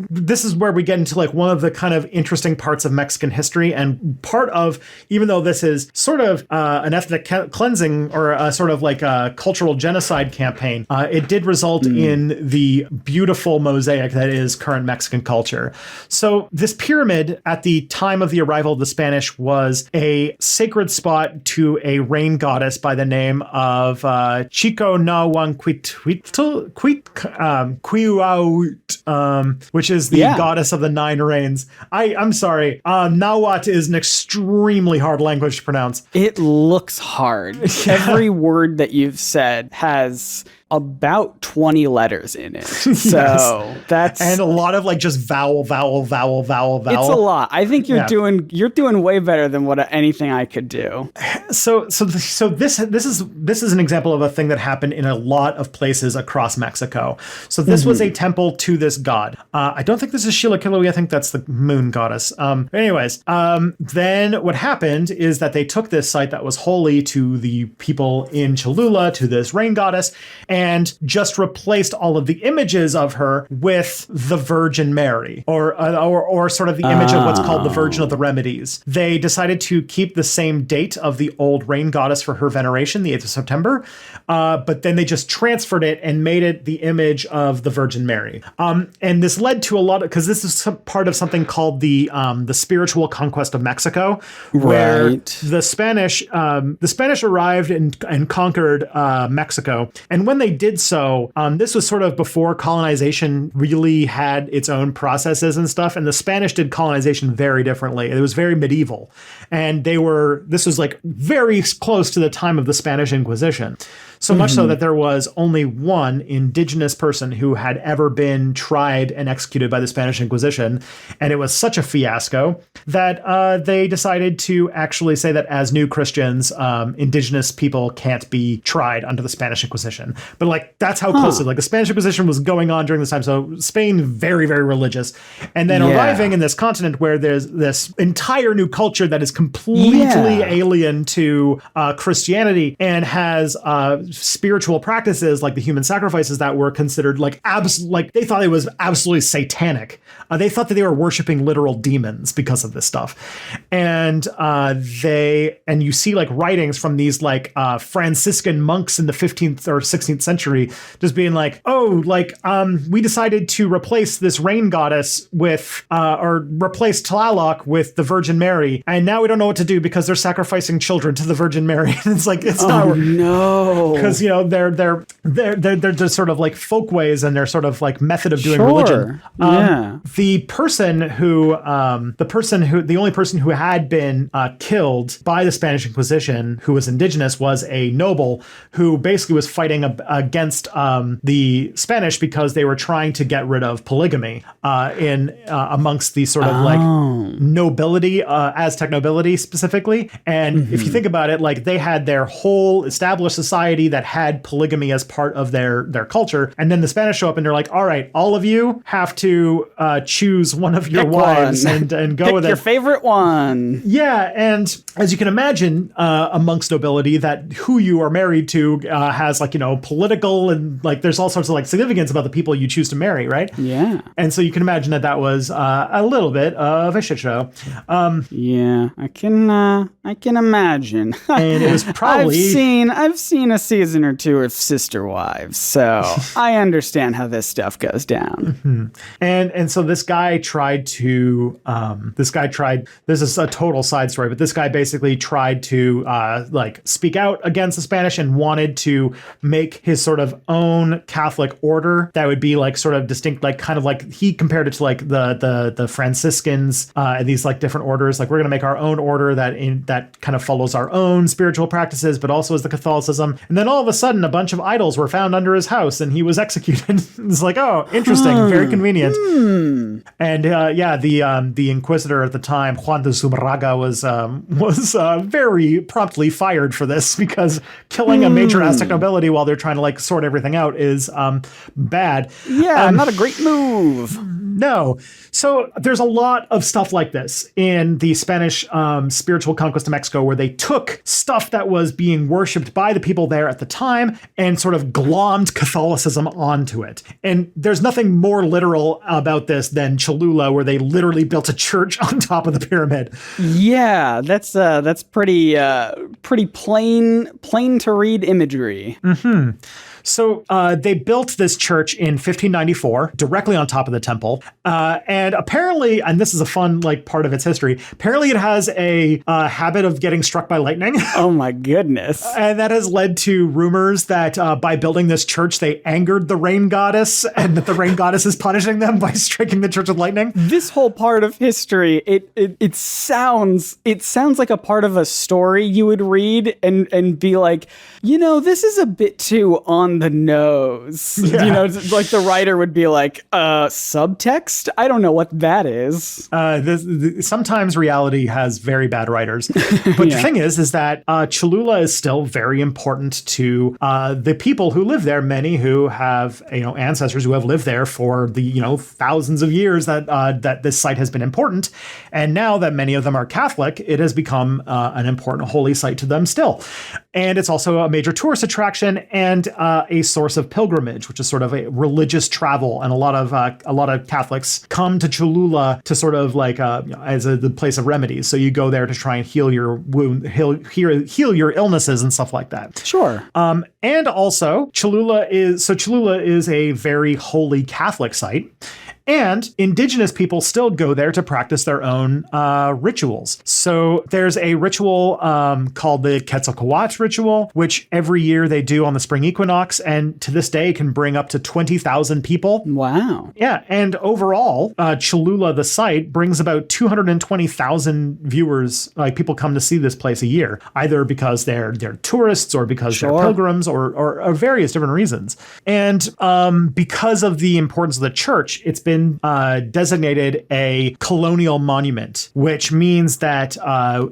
this is where we get into like one of the kind of interesting parts of Mexican history, and part of, even though this is sort of an ethnic cleansing or a sort of like a cultural genocide campaign, it did result in the beautiful mosaic that is current Mexican culture. So this pyramid at the time of the arrival of the Spanish was a sacred spot to a rain goddess by the name of Chiconahuancuitlahuac, which is the goddess of the 9 rains. I'm sorry. Nahuatl is an extremely hard language to pronounce. It looks hard. Every word that you've said has about 20 letters in it. So that's... And a lot of like just vowel. It's a lot. I think you're doing way better than what anything I could do. So this is an example of a thing that happened in a lot of places across Mexico. So this was a temple to this god. I don't think this is Xilaquilui. I think that's the moon goddess. Then what happened is that they took this site that was holy to the people in Cholula, to this rain goddess, and just replaced all of the images of her with the Virgin Mary, or sort of the image of what's called the Virgin of the Remedies. They decided to keep the same date of the old rain goddess for her veneration, the 8th of September, but then they just transferred it and made it the image of the Virgin Mary. And this led to a lot of, because this is part of something called the spiritual conquest of Mexico, where the Spanish arrived and conquered Mexico, and when they did so, this was sort of before colonization really had its own processes and stuff, and the Spanish did colonization very differently. It was very medieval, and this was like very close to the time of the Spanish Inquisition. So much so that there was only one indigenous person who had ever been tried and executed by the Spanish Inquisition. And it was such a fiasco that they decided to actually say that as new Christians, indigenous people can't be tried under the Spanish Inquisition. but like that's how closely like the Spanish Inquisition was going on during this time. So Spain, very, very religious. And then arriving in this continent where there's this entire new culture that is completely alien to Christianity and has spiritual practices like the human sacrifices that were considered like they thought it was absolutely satanic. They thought that they were worshiping literal demons because of this stuff. And you see like writings from these like Franciscan monks in the 15th or 16th century just being like, we decided to replace this rain goddess with or replace Tlaloc with the Virgin Mary, and now we don't know what to do because they're sacrificing children to the Virgin Mary. It's like it's not because they're sort of like folkways and their sort of like method of doing religion. The only person who had been killed by the Spanish Inquisition who was indigenous was a noble who basically was fighting against the Spanish because they were trying to get rid of polygamy amongst the sort of like nobility, Aztec nobility specifically. And if you think about it, like they had their whole established society that had polygamy as part of their culture. And then the Spanish show up and they're like, all right, all of you have to choose one of your wives and go with it. Your favorite one. Yeah. And as you can imagine, amongst nobility, that who you are married to has like, political and like there's all sorts of like significance about the people you choose to marry, right? Yeah. And so you can imagine that was a little bit of a shit show. Yeah, I can imagine. And it was probably I've seen a season or two of Sister Wives, so I understand how this stuff goes down. And so this guy tried to this is a total side story, but this guy basically tried to like speak out against the Spanish and wanted to make his sort of own Catholic order that would be like sort of distinct, like kind of like he compared it to like the Franciscans and these like different orders. Like we're going to make our own order that kind of follows our own spiritual practices, but also is the Catholicism. And then all of a sudden, a bunch of idols were found under his house, and he was executed. It's like, oh, interesting, very convenient. And the Inquisitor at the time, Juan de Zumarraga, was very promptly fired for this because killing a major Aztec nobility while they're trying to like sort everything out is bad. Yeah, not a great move. No. So there's a lot of stuff like this in the Spanish spiritual conquest of Mexico, where they took stuff that was being worshipped by the people there at the time and sort of glommed Catholicism onto it. And there's nothing more literal about this than Cholula, where they literally built a church on top of the pyramid. Yeah, that's pretty plain to read imagery. So they built this church in 1594 directly on top of the temple. And apparently, and this is a fun like part of its history, apparently it has a habit of getting struck by lightning. Oh my goodness. And that has led to rumors that by building this church, they angered the rain goddess and that the rain goddess is punishing them by striking the church with lightning. This whole part of history, it sounds like a part of a story you would read and be like, this is a bit too on the nose. Yeah. Like the writer would be like, subtext? I don't know what that is. Sometimes reality has very bad writers. But the thing is that Cholula is still very important to the people who live there, many who have, ancestors who have lived there for the, thousands of years that this site has been important. And now that many of them are Catholic, it has become an important holy site to them still. And it's also a major tourist attraction and a source of pilgrimage, which is sort of a religious travel. And a lot of Catholics come to Cholula to sort of like as the place of remedies. So you go there to try and heal your wound, heal your illnesses and stuff like that. Sure. And also Cholula is a very holy Catholic site. And indigenous people still go there to practice their own rituals. So there's a ritual called the Quetzalcoatl ritual, which every year they do on the spring equinox, and to this day can bring up to 20,000 people. Wow. Yeah, and overall, Cholula, the site, brings about 220,000 viewers. Like people come to see this place a year, either because they're tourists or because they're pilgrims or various different reasons. And because of the importance of the church, it's been been designated a colonial monument, which means that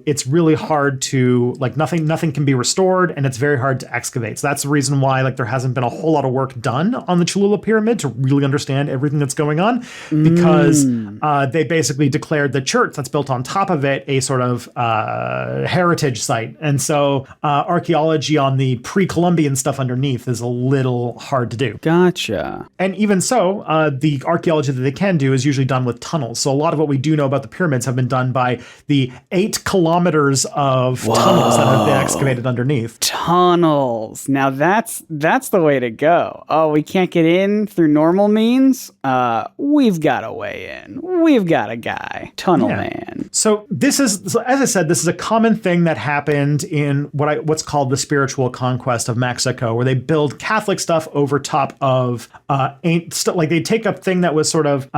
it's really hard to, like, nothing can be restored, and it's very hard to excavate. So that's the reason why, like, there hasn't been a whole lot of work done on the Cholula Pyramid to really understand everything that's going on, because they basically declared the church that's built on top of it a sort of heritage site. And so archaeology on the pre-Columbian stuff underneath is a little hard to do. Gotcha. And even so, the archaeology that they can do is usually done with tunnels. So a lot of what we do know about the pyramids have been done by the 8 kilometers of tunnels that have been excavated underneath. Tunnels. Now that's the way to go. Oh, we can't get in through normal means? We've got a way in. We've got a guy. Tunnel man. So as I said, this is a common thing that happened in what's called the spiritual conquest of Mexico, where they build Catholic stuff over top of like they take a thing that was sort of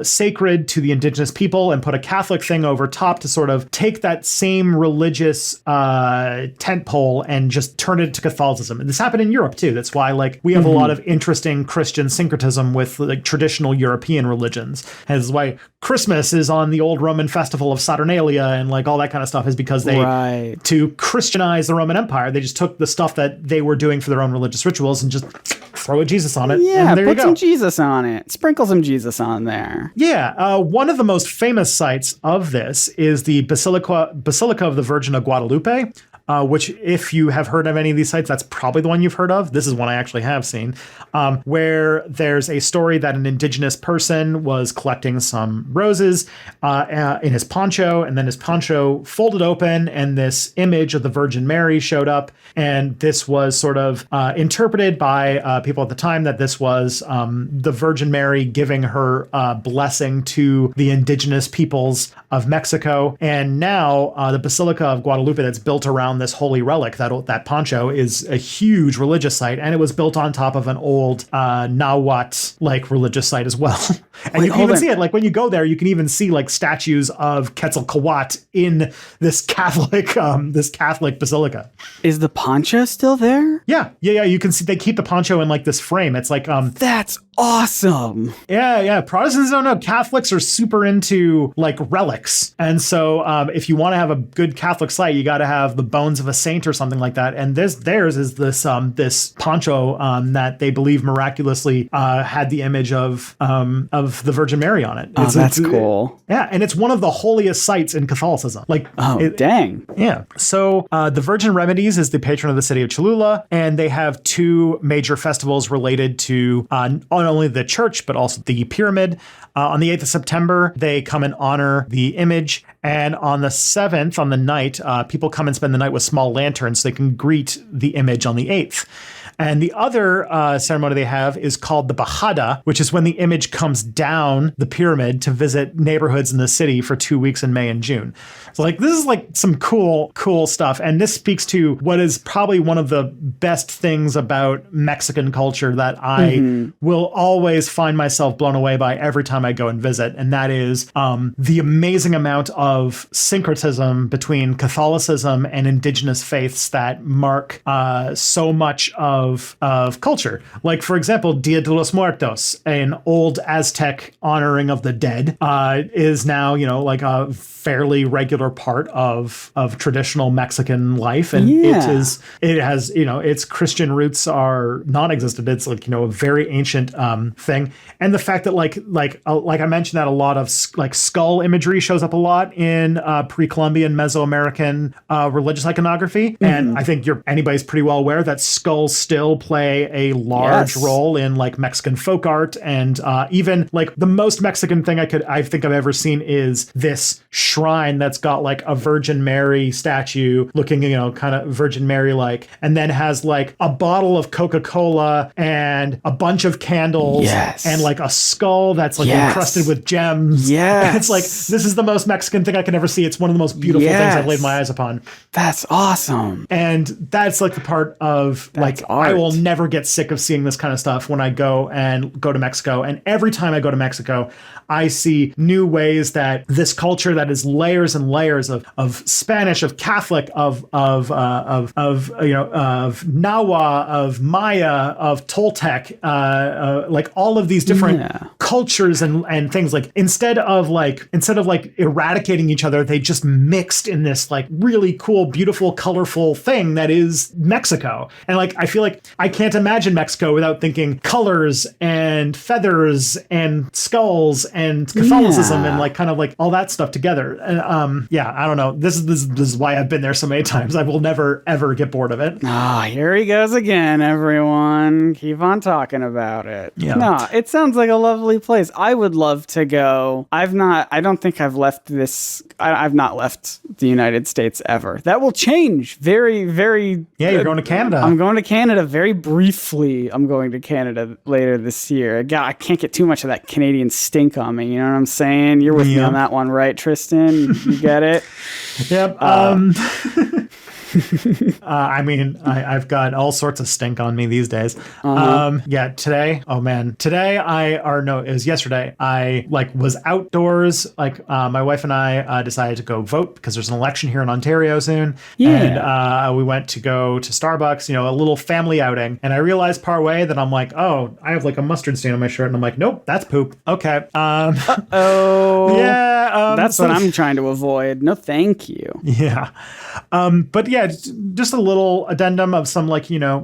sacred to the indigenous people and put a Catholic thing over top to sort of take that same religious tent pole and just turn it to Catholicism. And this happened in Europe too. That's why, like, we have a lot of interesting Christian syncretism with, like, traditional European religions. And this is why Christmas is on the old Roman festival of Saturnalia and, like, all that kind of stuff, is because they, to Christianize the Roman Empire, they just took the stuff that they were doing for their own religious rituals and just throw a Jesus on it. Yeah, and there you go. Put some Jesus on it. Sprinkle some Jesus on there. Yeah. One of the most famous sites of this is the Basilica of the Virgin of Guadalupe, which, if you have heard of any of these sites, that's probably the one you've heard of. This is one I actually have seen, where there's a story that an indigenous person was collecting some roses in his poncho, and then his poncho folded open, and this image of the Virgin Mary showed up. And this was sort of interpreted by people at the time that this was the Virgin Mary giving her blessing to the indigenous peoples of Mexico. And now the Basilica of Guadalupe, that's built around this holy relic, that poncho, is a huge religious site, and it was built on top of an old Nahuatl, like, religious site as well. And you can even see it, like, when you go there, you can even see, like, statues of Quetzalcoatl in this Catholic basilica. Is the poncho still there? Yeah. You can see they keep the poncho in, like, this frame. It's like that's awesome. Yeah. Protestants don't know. Catholics are super into, like, relics, and so if you want to have a good Catholic site, you got to have the bones of a saint or something like that. And theirs is this poncho that they believe miraculously had the image of the Virgin Mary on it. That's cool. Yeah, and it's one of the holiest sites in Catholicism. Like, dang. Yeah. So the Virgin Remedies is the patron of the city of Cholula, and they have 2 major festivals related to not only the church but also the pyramid. On the 8th of September, they come and honor the image, and on the 7th, on the night, people come and spend the night with small lanterns so they can greet the image on the 8th. And the other ceremony they have is called the Bajada, which is when the image comes down the pyramid to visit neighborhoods in the city for 2 weeks in May and June. So, like, this is, like, some cool stuff. And this speaks to what is probably one of the best things about Mexican culture that I will always find myself blown away by every time I go and visit. And that is the amazing amount of syncretism between Catholicism and indigenous faiths that mark so much of culture. Like, for example, Dia de los Muertos, an old Aztec honoring of the dead, is now, like, a fairly regular part of traditional Mexican life. And it has, its Christian roots are non-existent. It's, like, a very ancient thing. And the fact that, like I mentioned, that a lot of, like, skull imagery shows up a lot in pre-Columbian Mesoamerican religious iconography. And I think anybody's pretty well aware that skulls still play a large role in, like, Mexican folk art. And even, like, the most Mexican thing I think I've ever seen is this shrine that's got, like, a Virgin Mary statue looking, kind of Virgin Mary like, and then has, like, a bottle of Coca-Cola and a bunch of candles and, like, a skull that's, like, encrusted with gems. And it's like, this is the most Mexican thing I can ever see. It's one of the most beautiful things I've laid my eyes upon. That's awesome. And that's, like, the part of, like, I will never get sick of seeing this kind of stuff when I go to Mexico. And every time I go to Mexico, I see new ways that this culture that is layers and layers of Spanish, of Catholic, of Nahua, of Maya, of Toltec, like all of these different cultures and things. Like instead of eradicating each other, they just mixed in this like really cool, beautiful, colorful thing that is Mexico. And like I feel like I can't imagine Mexico without thinking colors and feathers and skulls and Catholicism and like kind of like all that stuff together. And I don't know. This is why I've been there so many times. I will never ever get bored of it. Here he goes again, everyone. Keep on talking about it. Yeah. No, it sounds like a lovely place. I would love to go. I don't think I've left this. I've not left the United States ever. That will change very, very. Yeah, you're going to Canada. I'm going to Canada very briefly. I'm going to Canada later this year. I can't get too much of that Canadian stink on me. You know what I'm saying? You're with me on that one, right, Tristan? You get it? Yep. I mean, I've got all sorts of stink on me these days. Today. Oh man, it was yesterday. I was outdoors. My wife and I decided to go vote because there's an election here in Ontario soon. Yeah. And we went to go to Starbucks, a little family outing. And I realized part way that I'm like, oh, I have like a mustard stain on my shirt. And I'm like, nope, that's poop. Okay. Oh. Yeah. That's what I'm trying to avoid. No, thank you. Yeah. But yeah, just a little addendum of some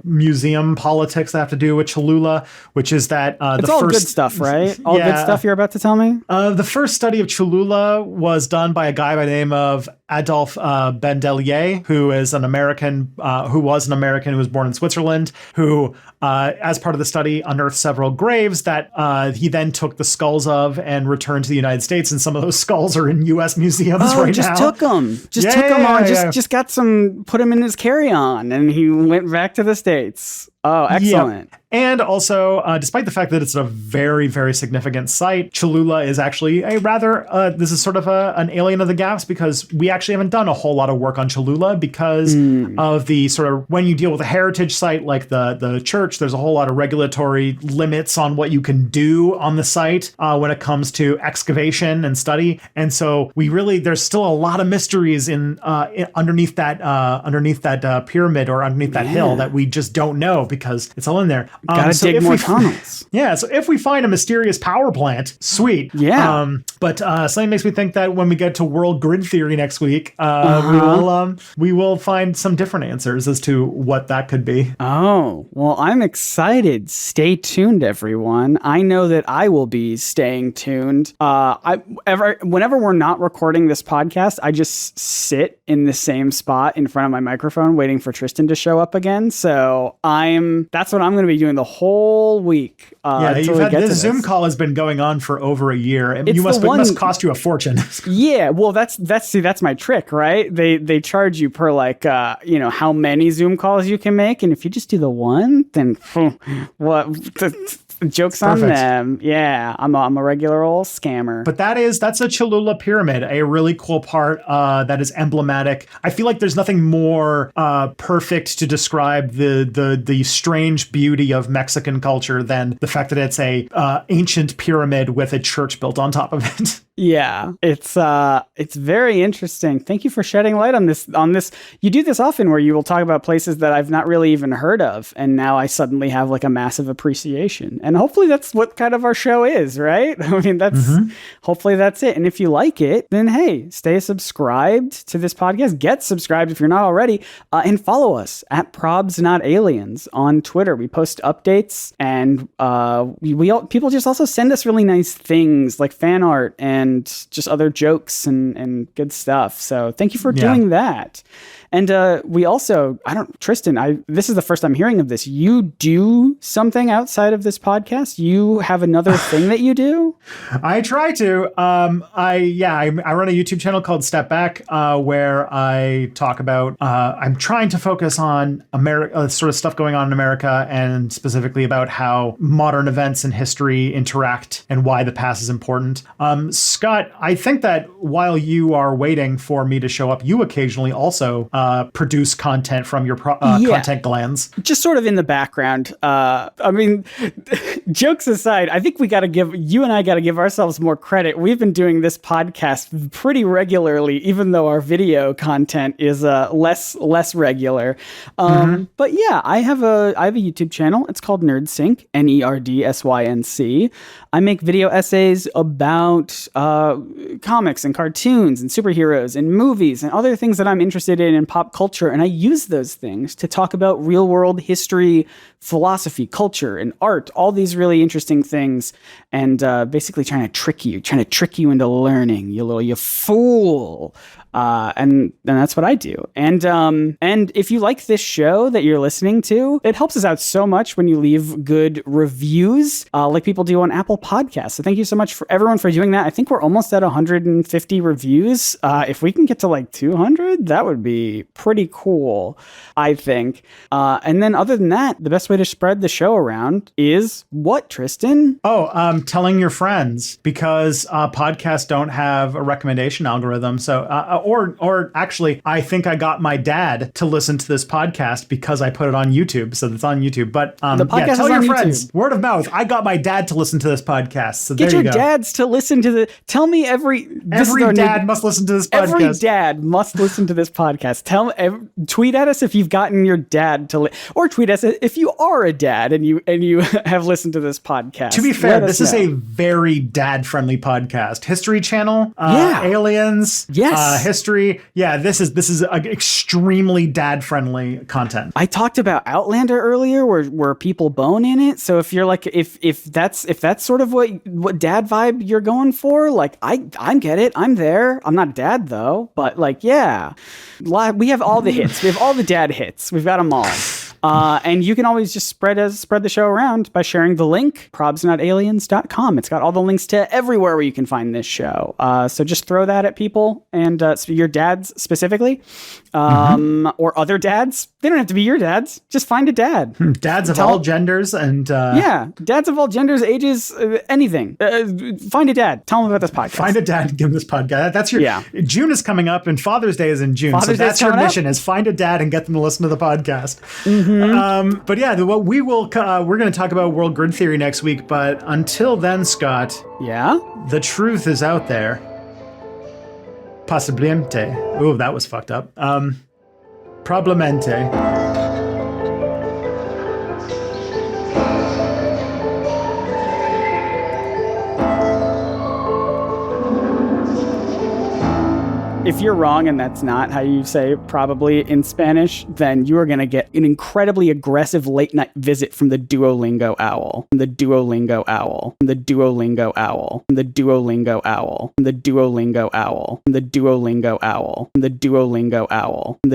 museum politics that have to do with Cholula, which is that it's all good stuff, right? All good stuff you're about to tell me? The first study of Cholula was done by a guy by the name of Adolphe Bandelier, who was an American who was born in Switzerland, who, as part of the study, unearthed several graves that he then took the skulls of and returned to the United States. And some of those skulls are in U.S. museums right now. Just took them just got some, put them in his carry-on, and he went back to the States. Oh, excellent. Yeah. And also, despite the fact that it's a very, very significant site, Cholula is actually a rather, this is sort of an alien of the gaps because we actually haven't done a whole lot of work on Cholula because of the sort of, when you deal with a heritage site like the church, there's a whole lot of regulatory limits on what you can do on the site when it comes to excavation and study. And so there's still a lot of mysteries underneath that pyramid or underneath that hill that we just don't know because it's all in there. Gotta dig more tunnels. Yeah, so if we find a mysterious power plant, sweet. Yeah. But something makes me think that when we get to world grid theory next week, we will find some different answers as to what that could be. Oh, well, I'm excited. Stay tuned, everyone. I know that I will be staying tuned. Whenever we're not recording this podcast, I just sit in the same spot in front of my microphone waiting for Tristan to show up again. So that's what I'm going to be doing the whole week. This Zoom call has been going on for over a year. It must cost you a fortune. Yeah, well, that's my trick, right? They charge you per how many Zoom calls you can make, and if you just do the one, then joke's on them. Yeah, I'm a regular old scammer. But that's a Cholula Pyramid, a really cool part that is emblematic. I feel like there's nothing more perfect to describe the strange beauty of Mexican culture than the fact that it's a ancient pyramid with a church built on top of it. Yeah, it's very interesting. Thank you for shedding light on this. You do this often where you will talk about places that I've not really even heard of, and now I suddenly have like a massive appreciation. And hopefully that's what kind of our show is, right? I mean, hopefully that's it. And if you like it, then hey, stay subscribed to this podcast. Get subscribed if you're not already, and follow us at Probs Not Aliens on Twitter. We post updates, and people just also send us really nice things like fan art and just other jokes and good stuff. So thank you for doing that. And we also, Tristan, this is the first I'm hearing of this. You do something outside of this podcast? You have another thing that you do? I try to. I run a YouTube channel called Step Back where I talk about, I'm trying to focus on America, sort of stuff going on in America, and specifically about how modern events and history interact and why the past is important. Scott, I think that while you are waiting for me to show up, you occasionally also produce content from your content glands? Just sort of in the background. I mean, jokes aside, I think you and I got to give ourselves more credit. We've been doing this podcast pretty regularly, even though our video content is less regular. But yeah, I have a YouTube channel. It's called Nerdsync, Nerdsync. I make video essays about comics and cartoons and superheroes and movies and other things that I'm interested in pop culture. And I use those things to talk about real world history, philosophy, culture, and art, all these really interesting things. And basically trying to trick you into learning, you fool. And that's what I do. And if you like this show that you're listening to, it helps us out so much when you leave good reviews, like people do on Apple Podcasts. So thank you so much for everyone for doing that. I think we're almost at 150 reviews. If we can get to like 200, that would be pretty cool, I think. And then other than that, the best way to spread the show around is what, Tristan? Telling your friends, because podcasts don't have a recommendation algorithm. So, or actually, I think I got my dad to listen to this podcast because I put it on YouTube. So it's on YouTube. But the podcast tell is your on friends, YouTube. Word of mouth. I got my dad to listen to this podcast. So get there your you go. dads to listen to tell me every dad must listen to this podcast. Every dad must listen to this podcast. Tweet at us if you've gotten your dad to or tweet us if you are a dad and you have listened to this podcast. To be fair, this is a very dad-friendly podcast. History Channel, aliens, history. Yeah, this is extremely dad-friendly content. I talked about Outlander earlier, where people bone in it. So if you're like, if that's sort of what dad vibe you're going for, like I get it. I'm there. I'm not a dad though, but like, yeah, we have all the hits. We have all the dad hits. We've got them all. And you can always just spread the show around by sharing the link, probsnotaliens.com. It's got all the links to everywhere where you can find this show. So just throw that at people, and so your dads specifically, or other dads. They don't have to be your dads. Just find a dad. Dads of all genders and dads of all genders, ages, anything. Find a dad. Tell them about this podcast. Find a dad and give them this podcast. That's your June is coming up, and Father's Day is in June. So that's your mission: is find a dad and get them to listen to the podcast. But yeah, we're going to talk about world grid theory next week. But until then, Scott, the truth is out there. Possiblemente. Oh, that was fucked up. Probablemente. If you're wrong and that's not how you say probably in Spanish, then you are going to get an incredibly aggressive late night visit from the Duolingo owl. The Duolingo owl. The Duolingo owl. The Duolingo owl. The Duolingo owl. The Duolingo owl. The Duolingo owl.